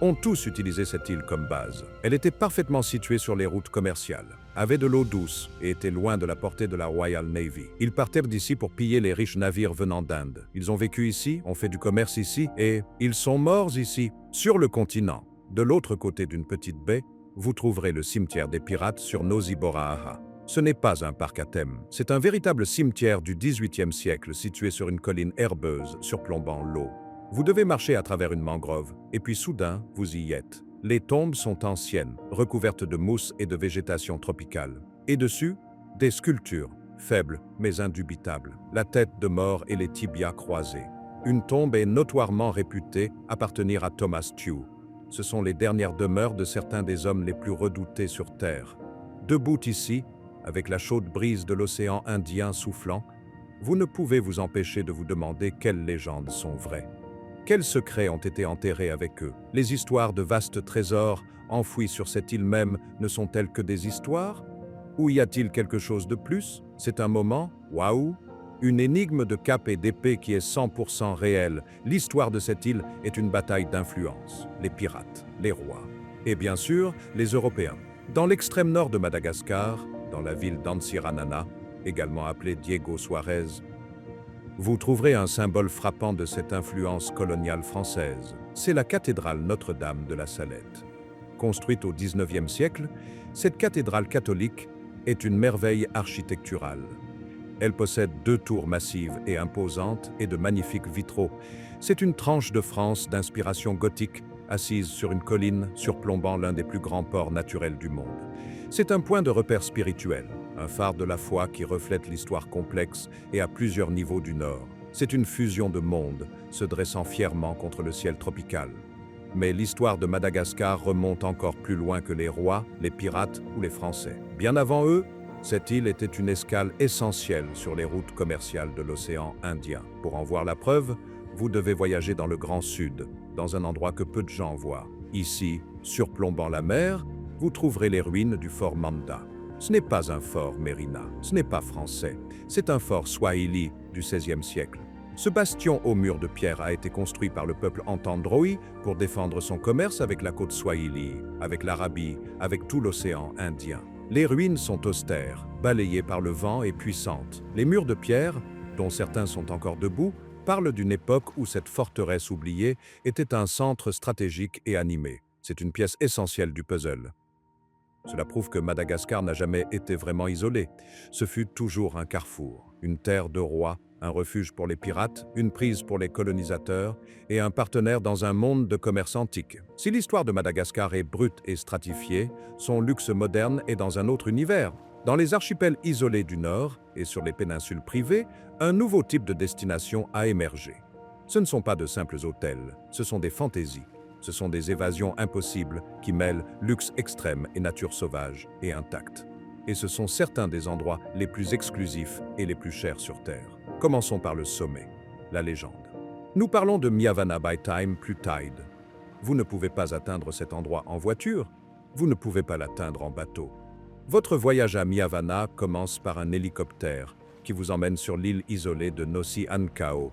ont tous utilisé cette île comme base. Elle était parfaitement située sur les routes commerciales, avait de l'eau douce et était loin de la portée de la Royal Navy. Ils partirent d'ici pour piller les riches navires venant d'Inde. Ils ont vécu ici, ont fait du commerce ici et ils sont morts ici. Sur le continent, de l'autre côté d'une petite baie, vous trouverez le cimetière des pirates sur Nosy Boraha. Ce n'est pas un parc à thème, c'est un véritable cimetière du XVIIIe siècle situé sur une colline herbeuse surplombant l'eau. Vous devez marcher à travers une mangrove, et puis soudain, vous y êtes. Les tombes sont anciennes, recouvertes de mousse et de végétation tropicale. Et dessus, des sculptures, faibles mais indubitables, la tête de mort et les tibias croisés. Une tombe est notoirement réputée appartenir à Thomas Tew. Ce sont les dernières demeures de certains des hommes les plus redoutés sur Terre. Debout ici, avec la chaude brise de l'océan Indien soufflant, vous ne pouvez vous empêcher de vous demander quelles légendes sont vraies. Quels secrets ont été enterrés avec eux? Les histoires de vastes trésors enfouis sur cette île même ne sont-elles que des histoires? Ou y a-t-il quelque chose de plus? C'est un moment, waouh, une énigme de cap et d'épée qui est 100% réelle. L'histoire de cette île est une bataille d'influence. Les pirates, les rois et bien sûr les Européens. Dans l'extrême nord de Madagascar, dans la ville d'Antsiranana, également appelée Diego Suarez, vous trouverez un symbole frappant de cette influence coloniale française. C'est la cathédrale Notre-Dame de la Salette. Construite au XIXe siècle, cette cathédrale catholique est une merveille architecturale. Elle possède 2 tours massives et imposantes et de magnifiques vitraux. C'est une tranche de France d'inspiration gothique, assise sur une colline surplombant l'un des plus grands ports naturels du monde. C'est un point de repère spirituel, un phare de la foi qui reflète l'histoire complexe et à plusieurs niveaux du Nord. C'est une fusion de mondes, se dressant fièrement contre le ciel tropical. Mais l'histoire de Madagascar remonte encore plus loin que les rois, les pirates ou les Français. Bien avant eux, cette île était une escale essentielle sur les routes commerciales de l'océan Indien. Pour en voir la preuve, vous devez voyager dans le Grand Sud, dans un endroit que peu de gens voient. Ici, surplombant la mer, vous trouverez les ruines du fort Manda. Ce n'est pas un fort Mérina, ce n'est pas français, c'est un fort Swahili du XVIe siècle. Ce bastion aux murs de pierre a été construit par le peuple Antandroy pour défendre son commerce avec la côte Swahili, avec l'Arabie, avec tout l'océan Indien. Les ruines sont austères, balayées par le vent et puissantes. Les murs de pierre, dont certains sont encore debout, parlent d'une époque où cette forteresse oubliée était un centre stratégique et animé. C'est une pièce essentielle du puzzle. Cela prouve que Madagascar n'a jamais été vraiment isolé. Ce fut toujours un carrefour, une terre de rois, un refuge pour les pirates, une prise pour les colonisateurs et un partenaire dans un monde de commerce antique. Si l'histoire de Madagascar est brute et stratifiée, son luxe moderne est dans un autre univers. Dans les archipels isolés du Nord et sur les péninsules privées, un nouveau type de destination a émergé. Ce ne sont pas de simples hôtels, ce sont des fantaisies. Ce sont des évasions impossibles qui mêlent luxe extrême et nature sauvage et intacte. Et ce sont certains des endroits les plus exclusifs et les plus chers sur Terre. Commençons par le sommet, la légende. Nous parlons de Miavana by Time plus Tide. Vous ne pouvez pas atteindre cet endroit en voiture, vous ne pouvez pas l'atteindre en bateau. Votre voyage à Miavana commence par un hélicoptère qui vous emmène sur l'île isolée de Nosy Ankao.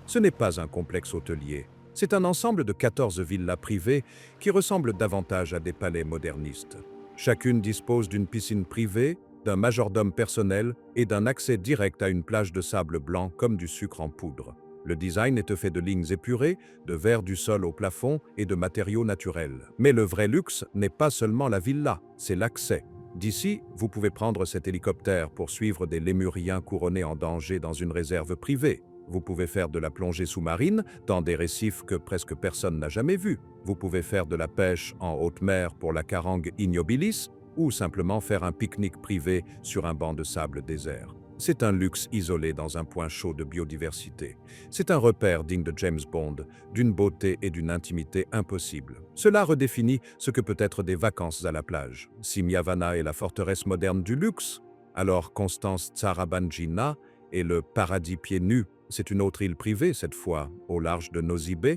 Ce n'est pas un complexe hôtelier. C'est un ensemble de 14 villas privées qui ressemblent davantage à des palais modernistes. Chacune dispose d'une piscine privée, d'un majordome personnel et d'un accès direct à une plage de sable blanc comme du sucre en poudre. Le design est fait de lignes épurées, de verre du sol au plafond et de matériaux naturels. Mais le vrai luxe n'est pas seulement la villa, c'est l'accès. D'ici, vous pouvez prendre cet hélicoptère pour suivre des lémuriens couronnés en danger dans une réserve privée. Vous pouvez faire de la plongée sous-marine dans des récifs que presque personne n'a jamais vus. Vous pouvez faire de la pêche en haute mer pour la carangue ignobilis ou simplement faire un pique-nique privé sur un banc de sable désert. C'est un luxe isolé dans un point chaud de biodiversité. C'est un repère digne de James Bond, d'une beauté et d'une intimité impossibles. Cela redéfinit ce que peut être des vacances à la plage. Si Miavana est la forteresse moderne du luxe, alors Constance Tsarabanjina est le paradis pieds nus. C'est une autre île privée, cette fois, au large de Nosy Be.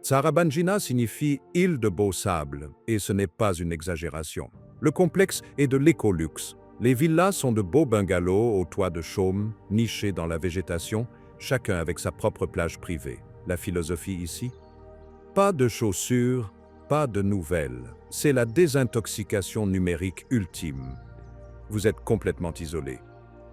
Tsarabanjina signifie « île de beau sable » et ce n'est pas une exagération. Le complexe est de l'écoluxe. Les villas sont de beaux bungalows aux toits de chaume, nichés dans la végétation, chacun avec sa propre plage privée. La philosophie ici? Pas de chaussures, pas de nouvelles. C'est la désintoxication numérique ultime. Vous êtes complètement isolé.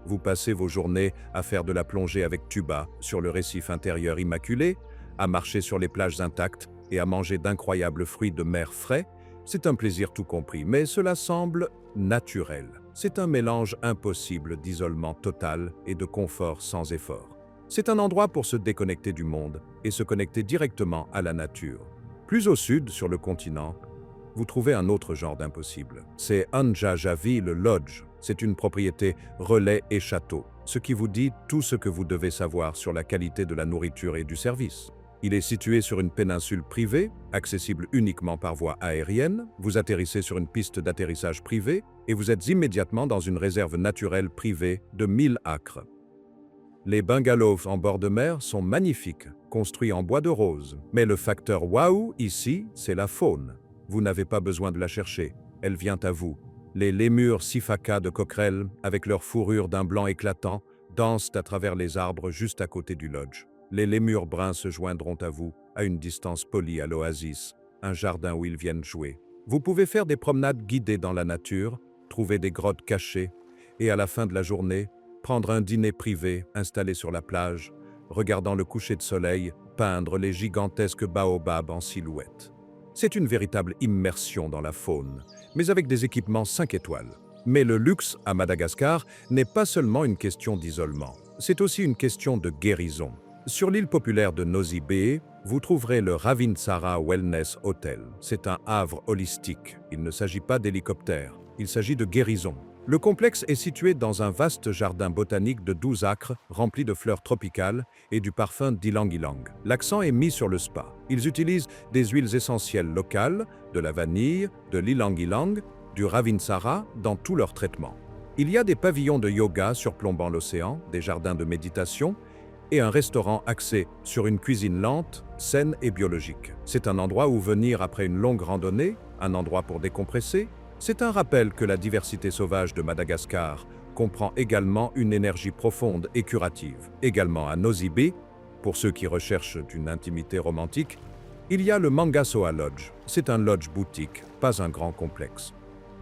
Vous passez vos journées à faire de la plongée avec tuba sur le récif intérieur immaculé, à marcher sur les plages intactes et à manger d'incroyables fruits de mer frais. C'est un plaisir tout compris, mais cela semble naturel. C'est un mélange impossible d'isolement total et de confort sans effort. C'est un endroit pour se déconnecter du monde et se connecter directement à la nature. Plus au sud, sur le continent, vous trouvez un autre genre d'impossible. C'est Anjajavi le Lodge. C'est une propriété relais et château, ce qui vous dit tout ce que vous devez savoir sur la qualité de la nourriture et du service. Il est situé sur une péninsule privée, accessible uniquement par voie aérienne. Vous atterrissez sur une piste d'atterrissage privée et vous êtes immédiatement dans une réserve naturelle privée de 1000 acres. Les bungalows en bord de mer sont magnifiques, construits en bois de rose. Mais le facteur waouh ici, c'est la faune. Vous n'avez pas besoin de la chercher, elle vient à vous. Les lémurs sifaka de coquerelles, avec leur fourrure d'un blanc éclatant, dansent à travers les arbres juste à côté du lodge. Les lémurs bruns se joindront à vous, à une distance polie à l'oasis, un jardin où ils viennent jouer. Vous pouvez faire des promenades guidées dans la nature, trouver des grottes cachées, et à la fin de la journée, prendre un dîner privé installé sur la plage, regardant le coucher de soleil peindre les gigantesques baobabs en silhouette. C'est une véritable immersion dans la faune, mais avec des équipements 5 étoiles. Mais le luxe à Madagascar n'est pas seulement une question d'isolement, c'est aussi une question de guérison. Sur l'île populaire de Nosy Be, vous trouverez le Ravinsara Wellness Hotel. C'est un havre holistique. Il ne s'agit pas d'hélicoptère, il s'agit de guérison. Le complexe est situé dans un vaste jardin botanique de 12 acres rempli de fleurs tropicales et du parfum d'ylang-ylang. L'accent est mis sur le spa. Ils utilisent des huiles essentielles locales, de la vanille, de l'ylang-ylang, du Ravinsara dans tous leurs traitements. Il y a des pavillons de yoga surplombant l'océan, des jardins de méditation et un restaurant axé sur une cuisine lente, saine et biologique. C'est un endroit où venir après une longue randonnée, un endroit pour décompresser. C'est un rappel que la diversité sauvage de Madagascar comprend également une énergie profonde et curative. Également à Nosy Be, pour ceux qui recherchent une intimité romantique, il y a le Mangasoa Lodge. C'est un lodge boutique, pas un grand complexe.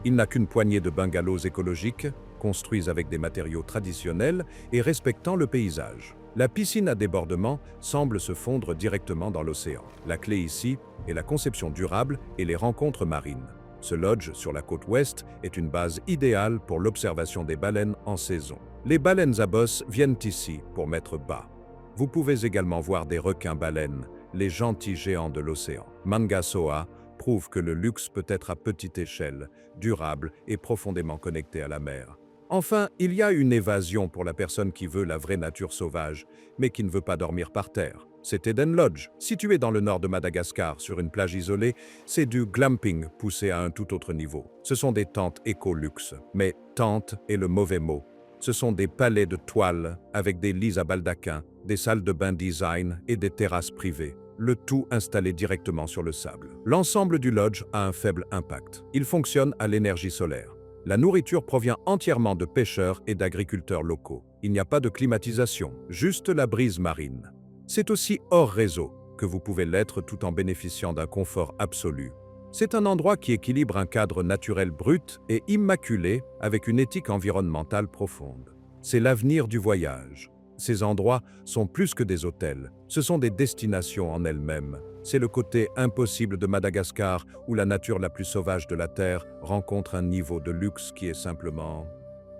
Il n'a qu'une poignée de bungalows écologiques, construits avec des matériaux traditionnels et respectant le paysage. La piscine à débordement semble se fondre directement dans l'océan. La clé ici est la conception durable et les rencontres marines. Ce lodge sur la côte ouest est une base idéale pour l'observation des baleines en saison. Les baleines à bosse viennent ici pour mettre bas. Vous pouvez également voir des requins-baleines, les gentils géants de l'océan. Mangasoa prouve que le luxe peut être à petite échelle, durable et profondément connecté à la mer. Enfin, il y a une évasion pour la personne qui veut la vraie nature sauvage, mais qui ne veut pas dormir par terre. C'est Eden Lodge, situé dans le nord de Madagascar, sur une plage isolée. C'est du glamping poussé à un tout autre niveau. Ce sont des tentes éco-luxe, mais tente est le mauvais mot. Ce sont des palais de toile avec des lits à baldaquin, des salles de bain design et des terrasses privées. Le tout installé directement sur le sable. L'ensemble du lodge a un faible impact. Il fonctionne à l'énergie solaire. La nourriture provient entièrement de pêcheurs et d'agriculteurs locaux. Il n'y a pas de climatisation, juste la brise marine. C'est aussi hors réseau que vous pouvez l'être tout en bénéficiant d'un confort absolu. C'est un endroit qui équilibre un cadre naturel brut et immaculé avec une éthique environnementale profonde. C'est l'avenir du voyage. Ces endroits sont plus que des hôtels, ce sont des destinations en elles-mêmes. C'est le côté impossible de Madagascar où la nature la plus sauvage de la Terre rencontre un niveau de luxe qui est simplement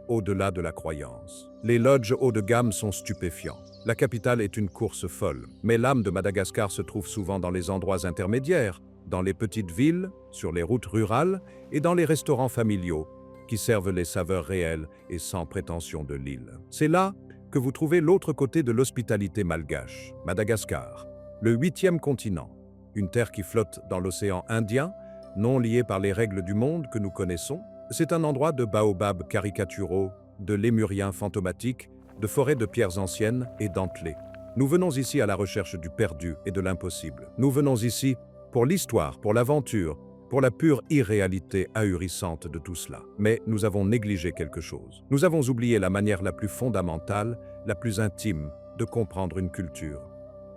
au-delà de la croyance. Les lodges haut de gamme sont stupéfiants. La capitale est une course folle, mais l'âme de Madagascar se trouve souvent dans les endroits intermédiaires, dans les petites villes, sur les routes rurales et dans les restaurants familiaux qui servent les saveurs réelles et sans prétention de l'île. C'est là que vous trouvez l'autre côté de l'hospitalité malgache, Madagascar, le 8e continent, une terre qui flotte dans l'océan Indien, non liée par les règles du monde que nous connaissons. C'est un endroit de baobabs caricaturaux, de lémuriens fantomatiques, de forêts de pierres anciennes et dentelées. Nous venons ici à la recherche du perdu et de l'impossible. Nous venons ici pour l'histoire, pour l'aventure, pour la pure irréalité ahurissante de tout cela. Mais nous avons négligé quelque chose. Nous avons oublié la manière la plus fondamentale, la plus intime, de comprendre une culture.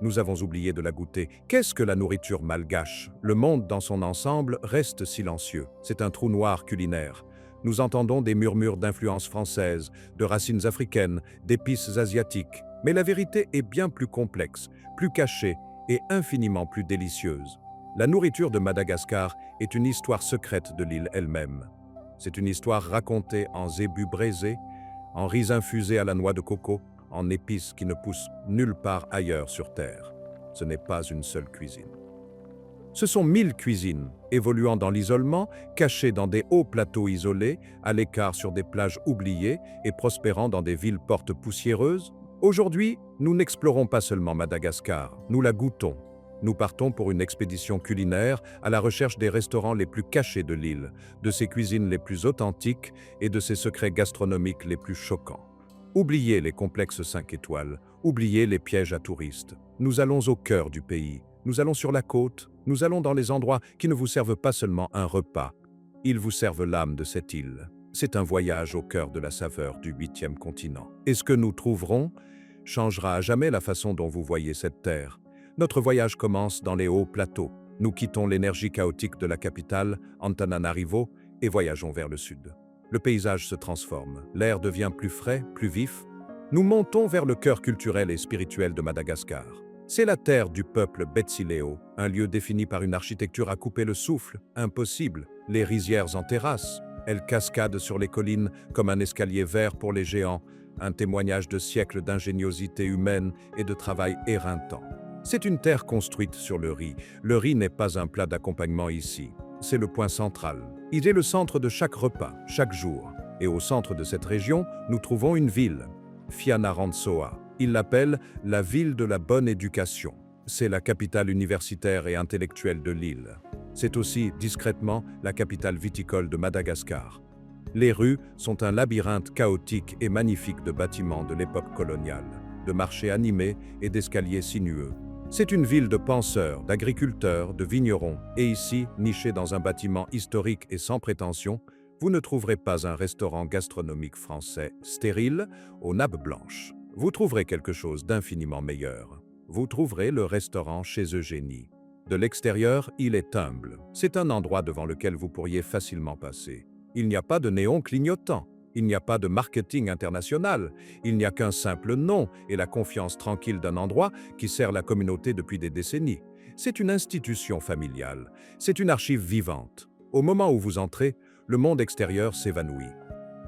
Nous avons oublié de la goûter. Qu'est-ce que la nourriture malgache? Le monde dans son ensemble reste silencieux. C'est un trou noir culinaire. Nous entendons des murmures d'influences françaises, de racines africaines, d'épices asiatiques. Mais la vérité est bien plus complexe, plus cachée et infiniment plus délicieuse. La nourriture de Madagascar est une histoire secrète de l'île elle-même. C'est une histoire racontée en zébus braisés, en riz infusé à la noix de coco, en épices qui ne poussent nulle part ailleurs sur Terre. Ce n'est pas une seule cuisine. Ce sont 1000 cuisines, évoluant dans l'isolement, cachées dans des hauts plateaux isolés, à l'écart sur des plages oubliées et prospérant dans des villes portes poussiéreuses. Aujourd'hui, nous n'explorons pas seulement Madagascar, nous la goûtons. Nous partons pour une expédition culinaire à la recherche des restaurants les plus cachés de l'île, de ses cuisines les plus authentiques et de ses secrets gastronomiques les plus choquants. Oubliez les complexes 5 étoiles, oubliez les pièges à touristes. Nous allons au cœur du pays, nous allons sur la côte, nous allons dans les endroits qui ne vous servent pas seulement un repas, ils vous servent l'âme de cette île. C'est un voyage au cœur de la saveur du 8e continent. Et ce que nous trouverons changera à jamais la façon dont vous voyez cette terre. Notre voyage commence dans les hauts plateaux. Nous quittons l'énergie chaotique de la capitale, Antananarivo, et voyageons vers le sud. Le paysage se transforme, l'air devient plus frais, plus vif. Nous montons vers le cœur culturel et spirituel de Madagascar. C'est la terre du peuple Betsileo, un lieu défini par une architecture à couper le souffle, impossible. Les rizières en terrasse, elles cascadent sur les collines comme un escalier vert pour les géants, un témoignage de siècles d'ingéniosité humaine et de travail éreintant. C'est une terre construite sur le riz. Le riz n'est pas un plat d'accompagnement ici. C'est le point central. Il est le centre de chaque repas, chaque jour. Et au centre de cette région, nous trouvons une ville, Fianarantsoa. Il l'appelle la ville de la bonne éducation. C'est la capitale universitaire et intellectuelle de l'île. C'est aussi, discrètement, la capitale viticole de Madagascar. Les rues sont un labyrinthe chaotique et magnifique de bâtiments de l'époque coloniale, de marchés animés et d'escaliers sinueux. C'est une ville de penseurs, d'agriculteurs, de vignerons, et ici, niché dans un bâtiment historique et sans prétention, vous ne trouverez pas un restaurant gastronomique français stérile aux nappes blanches. Vous trouverez quelque chose d'infiniment meilleur. Vous trouverez le restaurant chez Eugénie. De l'extérieur, il est humble. C'est un endroit devant lequel vous pourriez facilement passer. Il n'y a pas de néon clignotant. Il n'y a pas de marketing international, il n'y a qu'un simple nom et la confiance tranquille d'un endroit qui sert la communauté depuis des décennies. C'est une institution familiale, c'est une archive vivante. Au moment où vous entrez, le monde extérieur s'évanouit.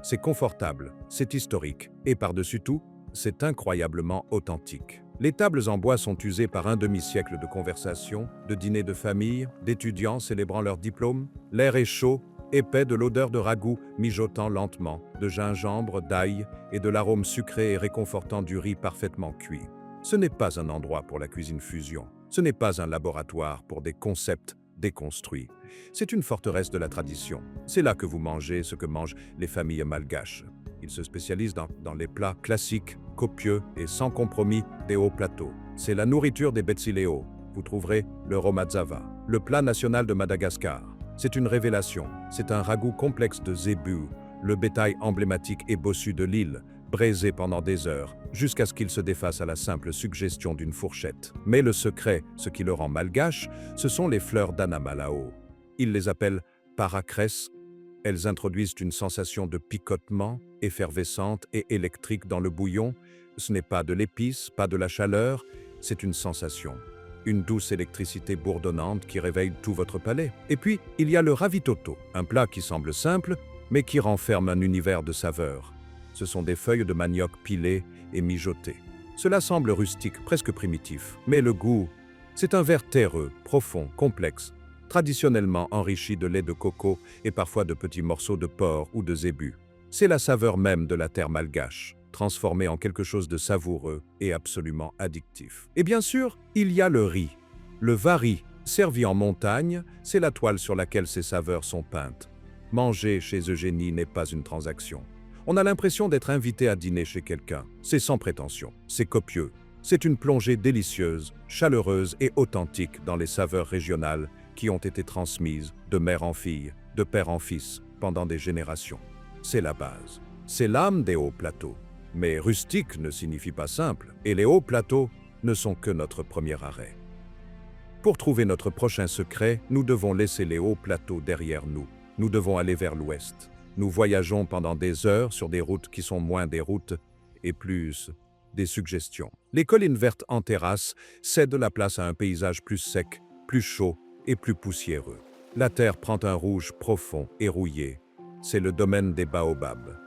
C'est confortable, c'est historique et par-dessus tout, c'est incroyablement authentique. Les tables en bois sont usées par un demi-siècle de conversations, de dîners de famille, d'étudiants célébrant leur diplôme. L'air est chaud, épais de l'odeur de ragoût mijotant lentement, de gingembre, d'ail et de l'arôme sucré et réconfortant du riz parfaitement cuit. Ce n'est pas un endroit pour la cuisine fusion. Ce n'est pas un laboratoire pour des concepts déconstruits. C'est une forteresse de la tradition. C'est là que vous mangez ce que mangent les familles malgaches. Ils se spécialisent dans les plats classiques, copieux et sans compromis des hauts plateaux. C'est la nourriture des Betsileo. Vous trouverez le romadzava, le plat national de Madagascar. C'est une révélation, c'est un ragoût complexe de zébus, le bétail emblématique et bossu de l'île, braisé pendant des heures, jusqu'à ce qu'il se défasse à la simple suggestion d'une fourchette. Mais le secret, ce qui le rend malgache, ce sont les fleurs d'Anamalao. Ils les appellent paracrès. Elles introduisent une sensation de picotement, effervescente et électrique dans le bouillon. Ce n'est pas de l'épice, pas de la chaleur, c'est une sensation. Une douce électricité bourdonnante qui réveille tout votre palais. Et puis, il y a le ravitoto, un plat qui semble simple, mais qui renferme un univers de saveurs. Ce sont des feuilles de manioc pilées et mijotées. Cela semble rustique, presque primitif, mais le goût, c'est un verre terreux, profond, complexe, traditionnellement enrichi de lait de coco et parfois de petits morceaux de porc ou de zébu. C'est la saveur même de la terre malgache, transformé en quelque chose de savoureux et absolument addictif. Et bien sûr, il y a le riz. Le vari, servi en montagne, c'est la toile sur laquelle ces saveurs sont peintes. Manger chez Eugénie n'est pas une transaction. On a l'impression d'être invité à dîner chez quelqu'un. C'est sans prétention, c'est copieux. C'est une plongée délicieuse, chaleureuse et authentique dans les saveurs régionales qui ont été transmises de mère en fille, de père en fils, pendant des générations. C'est la base. C'est l'âme des hauts plateaux. Mais rustique ne signifie pas simple, et les hauts plateaux ne sont que notre premier arrêt. Pour trouver notre prochain secret, nous devons laisser les hauts plateaux derrière nous. Nous devons aller vers l'ouest. Nous voyageons pendant des heures sur des routes qui sont moins des routes et plus des suggestions. Les collines vertes en terrasse cèdent la place à un paysage plus sec, plus chaud et plus poussiéreux. La terre prend un rouge profond et rouillé. C'est le domaine des baobabs.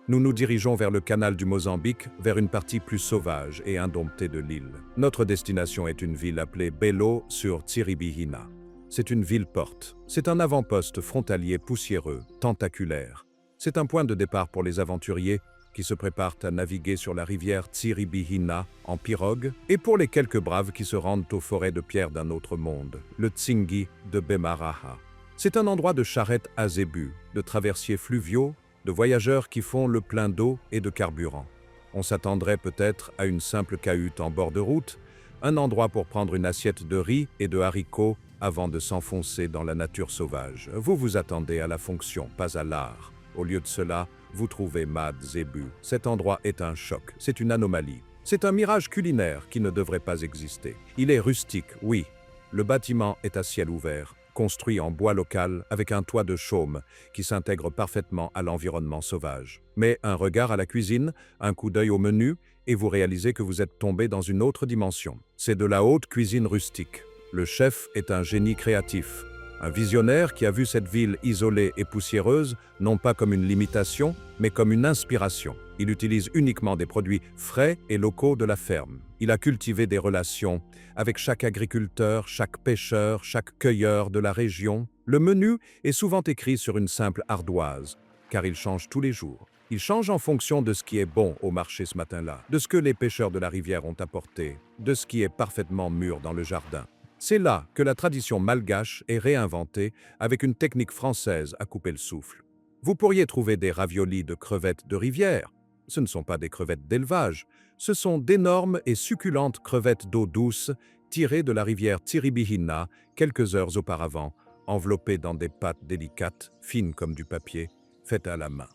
Nous nous dirigeons vers le canal du Mozambique, vers une partie plus sauvage et indomptée de l'île. Notre destination est une ville appelée Belo sur Tsiribihina. C'est une ville-porte. C'est un avant-poste frontalier poussiéreux, tentaculaire. C'est un point de départ pour les aventuriers qui se préparent à naviguer sur la rivière Tsiribihina en pirogue, et pour les quelques braves qui se rendent aux forêts de pierre d'un autre monde, le Tsingi de Bemaraha. C'est un endroit de charrettes à zébus, de traversiers fluviaux, de voyageurs qui font le plein d'eau et de carburant. On s'attendrait peut-être à une simple cahute en bord de route, un endroit pour prendre une assiette de riz et de haricots avant de s'enfoncer dans la nature sauvage. Vous vous attendez à la fonction, pas à l'art. Au lieu de cela, vous trouvez Mad Zebu. Cet endroit est un choc, c'est une anomalie. C'est un mirage culinaire qui ne devrait pas exister. Il est rustique, oui. Le bâtiment est à ciel ouvert, construit en bois local avec un toit de chaume qui s'intègre parfaitement à l'environnement sauvage. Mais un regard à la cuisine, un coup d'œil au menu, et vous réalisez que vous êtes tombé dans une autre dimension. C'est de la haute cuisine rustique. Le chef est un génie créatif, un visionnaire qui a vu cette ville isolée et poussiéreuse, non pas comme une limitation, mais comme une inspiration. Il utilise uniquement des produits frais et locaux de la ferme. Il a cultivé des relations avec chaque agriculteur, chaque pêcheur, chaque cueilleur de la région. Le menu est souvent écrit sur une simple ardoise, car il change tous les jours. Il change en fonction de ce qui est bon au marché ce matin-là, de ce que les pêcheurs de la rivière ont apporté, de ce qui est parfaitement mûr dans le jardin. C'est là que la tradition malgache est réinventée avec une technique française à couper le souffle. Vous pourriez trouver des raviolis de crevettes de rivière. Ce ne sont pas des crevettes d'élevage, ce sont d'énormes et succulentes crevettes d'eau douce tirées de la rivière Tsiribihina quelques heures auparavant, enveloppées dans des pâtes délicates, fines comme du papier, faites à la main.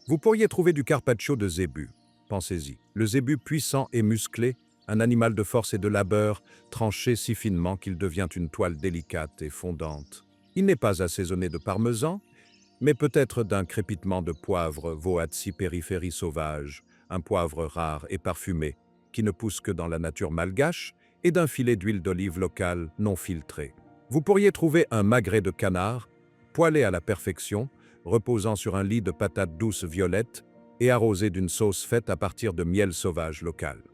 Vous pourriez trouver du carpaccio de zébu. Pensez-y, le zébu puissant et musclé, un animal de force et de labeur, tranché si finement qu'il devient une toile délicate et fondante. Il n'est pas assaisonné de parmesan, mais peut-être d'un crépitement de poivre Voatsi périphérie sauvage, un poivre rare et parfumé, qui ne pousse que dans la nature malgache, et d'un filet d'huile d'olive locale non filtrée. Vous pourriez trouver un magret de canard, poêlé à la perfection, reposant sur un lit de patates douces violettes et arrosé d'une sauce faite à partir de miel sauvage local.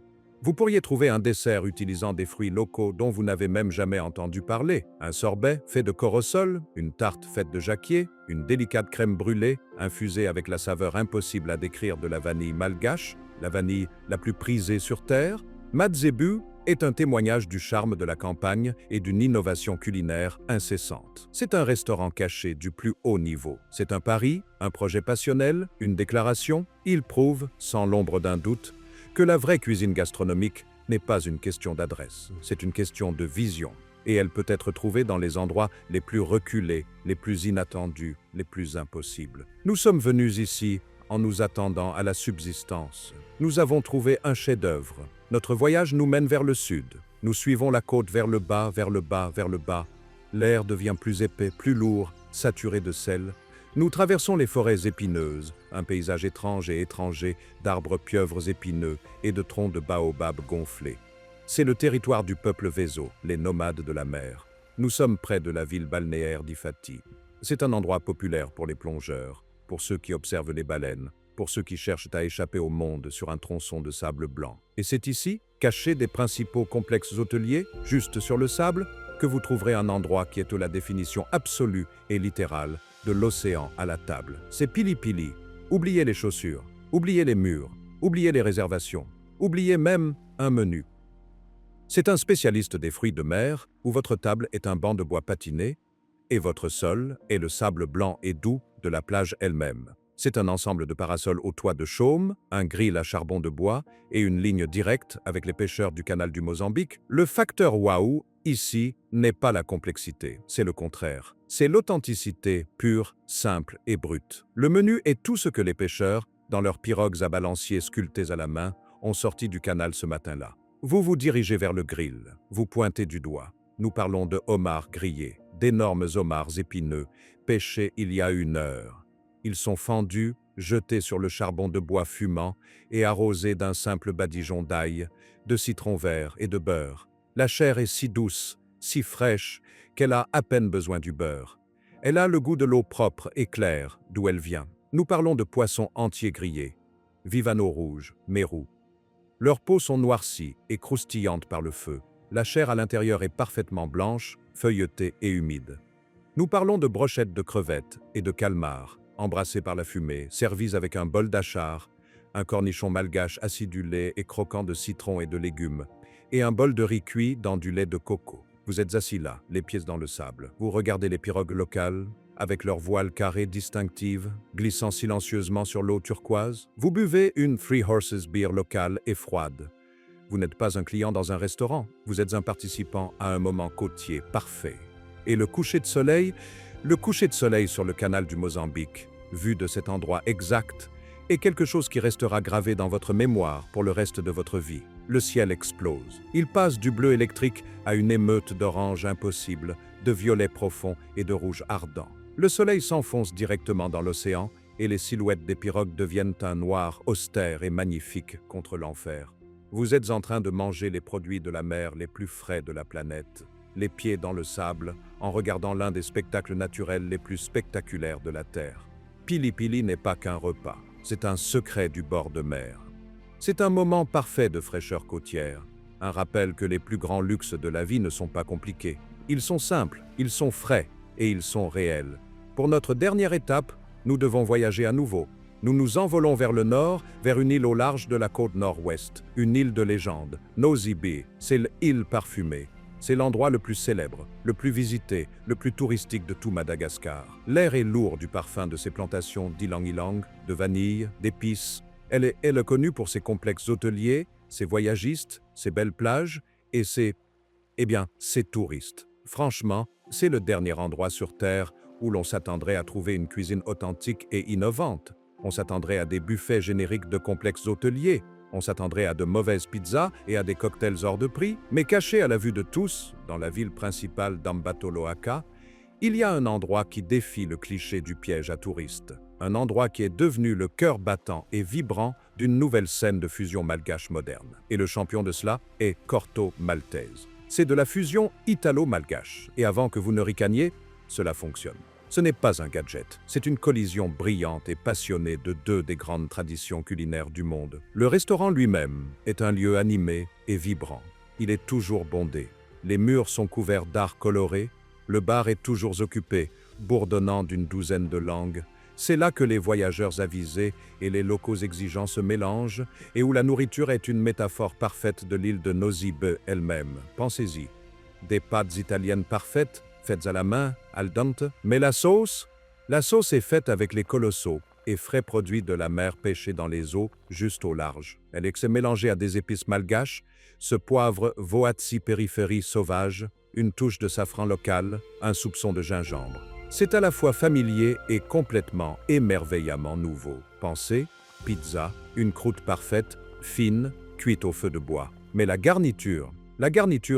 Vous pourriez trouver un dessert utilisant des fruits locaux dont vous n'avez même jamais entendu parler, un sorbet fait de corosol, une tarte faite de jacquier, une délicate crème brûlée infusée avec la saveur impossible à décrire de la vanille malgache, la vanille la plus prisée sur Terre. Mad Zebu est un témoignage du charme de la campagne et d'une innovation culinaire incessante. C'est un restaurant caché du plus haut niveau. C'est un pari, un projet passionnel, une déclaration. Il prouve, sans l'ombre d'un doute, que la vraie cuisine gastronomique n'est pas une question d'adresse, c'est une question de vision. Et elle peut être trouvée dans les endroits les plus reculés, les plus inattendus, les plus impossibles. Nous sommes venus ici en nous attendant à la subsistance. Nous avons trouvé un chef-d'œuvre. Notre voyage nous mène vers le sud. Nous suivons la côte vers le bas, vers le bas, vers le bas. L'air devient plus épais, plus lourd, saturé de sel. Nous traversons les forêts épineuses, un paysage étrange et étranger d'arbres pieuvres épineux et de troncs de baobab gonflés. C'est le territoire du peuple Vezo, les nomades de la mer. Nous sommes près de la ville balnéaire d'Ifati. C'est un endroit populaire pour les plongeurs, pour ceux qui observent les baleines, pour ceux qui cherchent à échapper au monde sur un tronçon de sable blanc. Et c'est ici, caché des principaux complexes hôteliers, juste sur le sable, que vous trouverez un endroit qui est la définition absolue et littérale de l'océan à la table. C'est pili-pili. Oubliez les chaussures, oubliez les murs, oubliez les réservations, oubliez même un menu. C'est un spécialiste des fruits de mer où votre table est un banc de bois patiné et votre sol est le sable blanc et doux de la plage elle-même. C'est un ensemble de parasols au toit de chaume, un grill à charbon de bois et une ligne directe avec les pêcheurs du canal du Mozambique. Le facteur waouh, ici, n'est pas la complexité, c'est le contraire. C'est l'authenticité pure, simple et brute. Le menu est tout ce que les pêcheurs, dans leurs pirogues à balancier sculptés à la main, ont sorti du canal ce matin-là. Vous vous dirigez vers le grill, vous pointez du doigt. Nous parlons de homards grillés, d'énormes homards épineux, pêchés il y a 1 heure. Ils sont fendus, jetés sur le charbon de bois fumant et arrosés d'un simple badigeon d'ail, de citron vert et de beurre. La chair est si douce, si fraîche, qu'elle a à peine besoin du beurre. Elle a le goût de l'eau propre et claire, d'où elle vient. Nous parlons de poissons entiers grillés, vivano rouges, mérou. Leurs peaux sont noircies et croustillantes par le feu. La chair à l'intérieur est parfaitement blanche, feuilletée et humide. Nous parlons de brochettes de crevettes et de calmars, embrassés par la fumée, servis avec un bol d'achar, un cornichon malgache acidulé et croquant de citron et de légumes, et un bol de riz cuit dans du lait de coco. Vous êtes assis là, les pieds dans le sable. Vous regardez les pirogues locales, avec leurs voiles carrées distinctives, glissant silencieusement sur l'eau turquoise. Vous buvez une Three Horses Beer locale et froide. Vous n'êtes pas un client dans un restaurant, vous êtes un participant à un moment côtier parfait. Et le coucher de soleil sur le canal du Mozambique, vu de cet endroit exact, est quelque chose qui restera gravé dans votre mémoire pour le reste de votre vie. Le ciel explose. Il passe du bleu électrique à une émeute d'orange impossible, de violet profond et de rouge ardent. Le soleil s'enfonce directement dans l'océan et les silhouettes des pirogues deviennent un noir austère et magnifique contre l'enfer. Vous êtes en train de manger les produits de la mer les plus frais de la planète, les pieds dans le sable, en regardant l'un des spectacles naturels les plus spectaculaires de la Terre. Pili Pili n'est pas qu'un repas, c'est un secret du bord de mer. C'est un moment parfait de fraîcheur côtière, un rappel que les plus grands luxes de la vie ne sont pas compliqués. Ils sont simples, ils sont frais et ils sont réels. Pour notre dernière étape, nous devons voyager à nouveau. Nous nous envolons vers le nord, vers une île au large de la côte nord-ouest, une île de légende, Nosy Be. C'est l'île parfumée. C'est l'endroit le plus célèbre, le plus visité, le plus touristique de tout Madagascar. L'air est lourd du parfum de ses plantations d'ylang-ylang, de vanille, d'épices. Elle est connue pour ses complexes hôteliers, ses voyagistes, ses belles plages et ses touristes. Franchement, c'est le dernier endroit sur Terre où l'on s'attendrait à trouver une cuisine authentique et innovante. On s'attendrait à des buffets génériques de complexes hôteliers. On s'attendrait à de mauvaises pizzas et à des cocktails hors de prix. Mais caché à la vue de tous, dans la ville principale d'Ambatoloaka, il y a un endroit qui défie le cliché du piège à touristes. Un endroit qui est devenu le cœur battant et vibrant d'une nouvelle scène de fusion malgache moderne. Et le champion de cela est Corto Maltese. C'est de la fusion italo-malgache. Et avant que vous ne ricaniez, cela fonctionne. Ce n'est pas un gadget, c'est une collision brillante et passionnée de deux des grandes traditions culinaires du monde. Le restaurant lui-même est un lieu animé et vibrant. Il est toujours bondé. Les murs sont couverts d'art coloré, le bar est toujours occupé, bourdonnant d'une douzaine de langues. C'est là que les voyageurs avisés et les locaux exigeants se mélangent et où la nourriture est une métaphore parfaite de l'île de Nosy Be elle-même. Pensez-y. Des pâtes italiennes parfaites, faites à la main, al dente. Mais la sauce est faite avec les colossaux et frais produits de la mer pêchés dans les eaux juste au large. Elle est mélangée à des épices malgaches, ce poivre Voatsi périphérie sauvage, une touche de safran local, un soupçon de gingembre. C'est à la fois familier et complètement émerveillamment nouveau. Pensez, pizza, une croûte parfaite, fine, cuite au feu de bois. Mais la garniture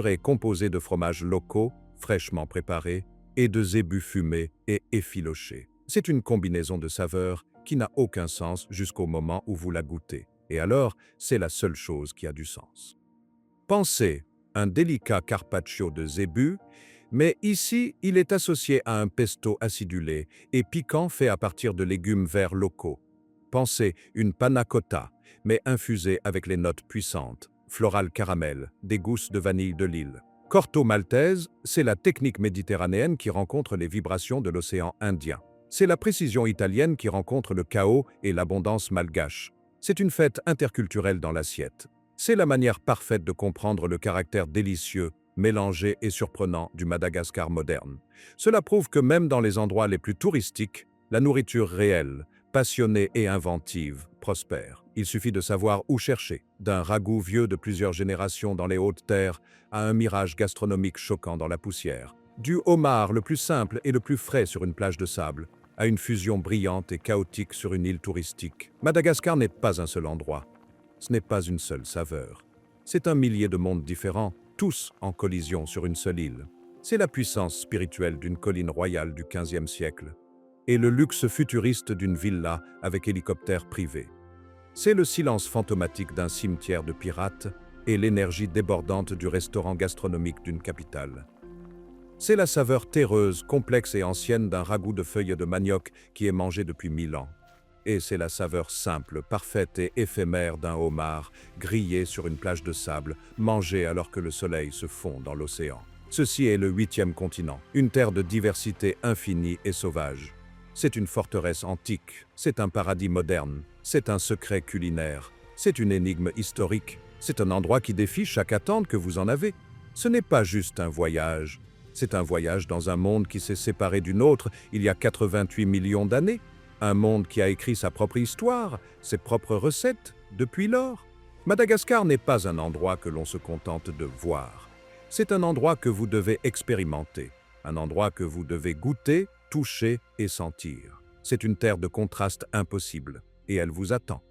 est composée de fromages locaux, fraîchement préparés, et de zébus fumés et effilochés. C'est une combinaison de saveurs qui n'a aucun sens jusqu'au moment où vous la goûtez. Et alors, c'est la seule chose qui a du sens. Pensez, un délicat carpaccio de zébus, mais ici, il est associé à un pesto acidulé et piquant fait à partir de légumes verts locaux. Pensez, une panna cotta, mais infusée avec les notes puissantes, floral caramel, des gousses de vanille de l'île. Corto Maltese, c'est la technique méditerranéenne qui rencontre les vibrations de l'océan Indien. C'est la précision italienne qui rencontre le chaos et l'abondance malgache. C'est une fête interculturelle dans l'assiette. C'est la manière parfaite de comprendre le caractère délicieux, mélangé et surprenant du Madagascar moderne. Cela prouve que même dans les endroits les plus touristiques, la nourriture réelle, passionnée et inventive, prospère. Il suffit de savoir où chercher, d'un ragoût vieux de plusieurs générations dans les hautes terres à un mirage gastronomique choquant dans la poussière. Du homard le plus simple et le plus frais sur une plage de sable, à une fusion brillante et chaotique sur une île touristique. Madagascar n'est pas un seul endroit. Ce n'est pas une seule saveur. C'est un millier de mondes différents, tous en collision sur une seule île. C'est la puissance spirituelle d'une colline royale du XVe siècle et le luxe futuriste d'une villa avec hélicoptère privé. C'est le silence fantomatique d'un cimetière de pirates et l'énergie débordante du restaurant gastronomique d'une capitale. C'est la saveur terreuse, complexe et ancienne d'un ragoût de feuilles de manioc qui est mangé depuis 1000 ans. Et c'est la saveur simple, parfaite et éphémère d'un homard grillé sur une plage de sable, mangé alors que le soleil se fond dans l'océan. Ceci est le 8e continent, une terre de diversité infinie et sauvage. C'est une forteresse antique, c'est un paradis moderne, c'est un secret culinaire, c'est une énigme historique, c'est un endroit qui défie chaque attente que vous en avez. Ce n'est pas juste un voyage, c'est un voyage dans un monde qui s'est séparé d'une autre il y a 88 millions d'années. Un monde qui a écrit sa propre histoire, ses propres recettes, depuis lors. Madagascar n'est pas un endroit que l'on se contente de voir. C'est un endroit que vous devez expérimenter, un endroit que vous devez goûter, toucher et sentir. C'est une terre de contraste impossible, et elle vous attend.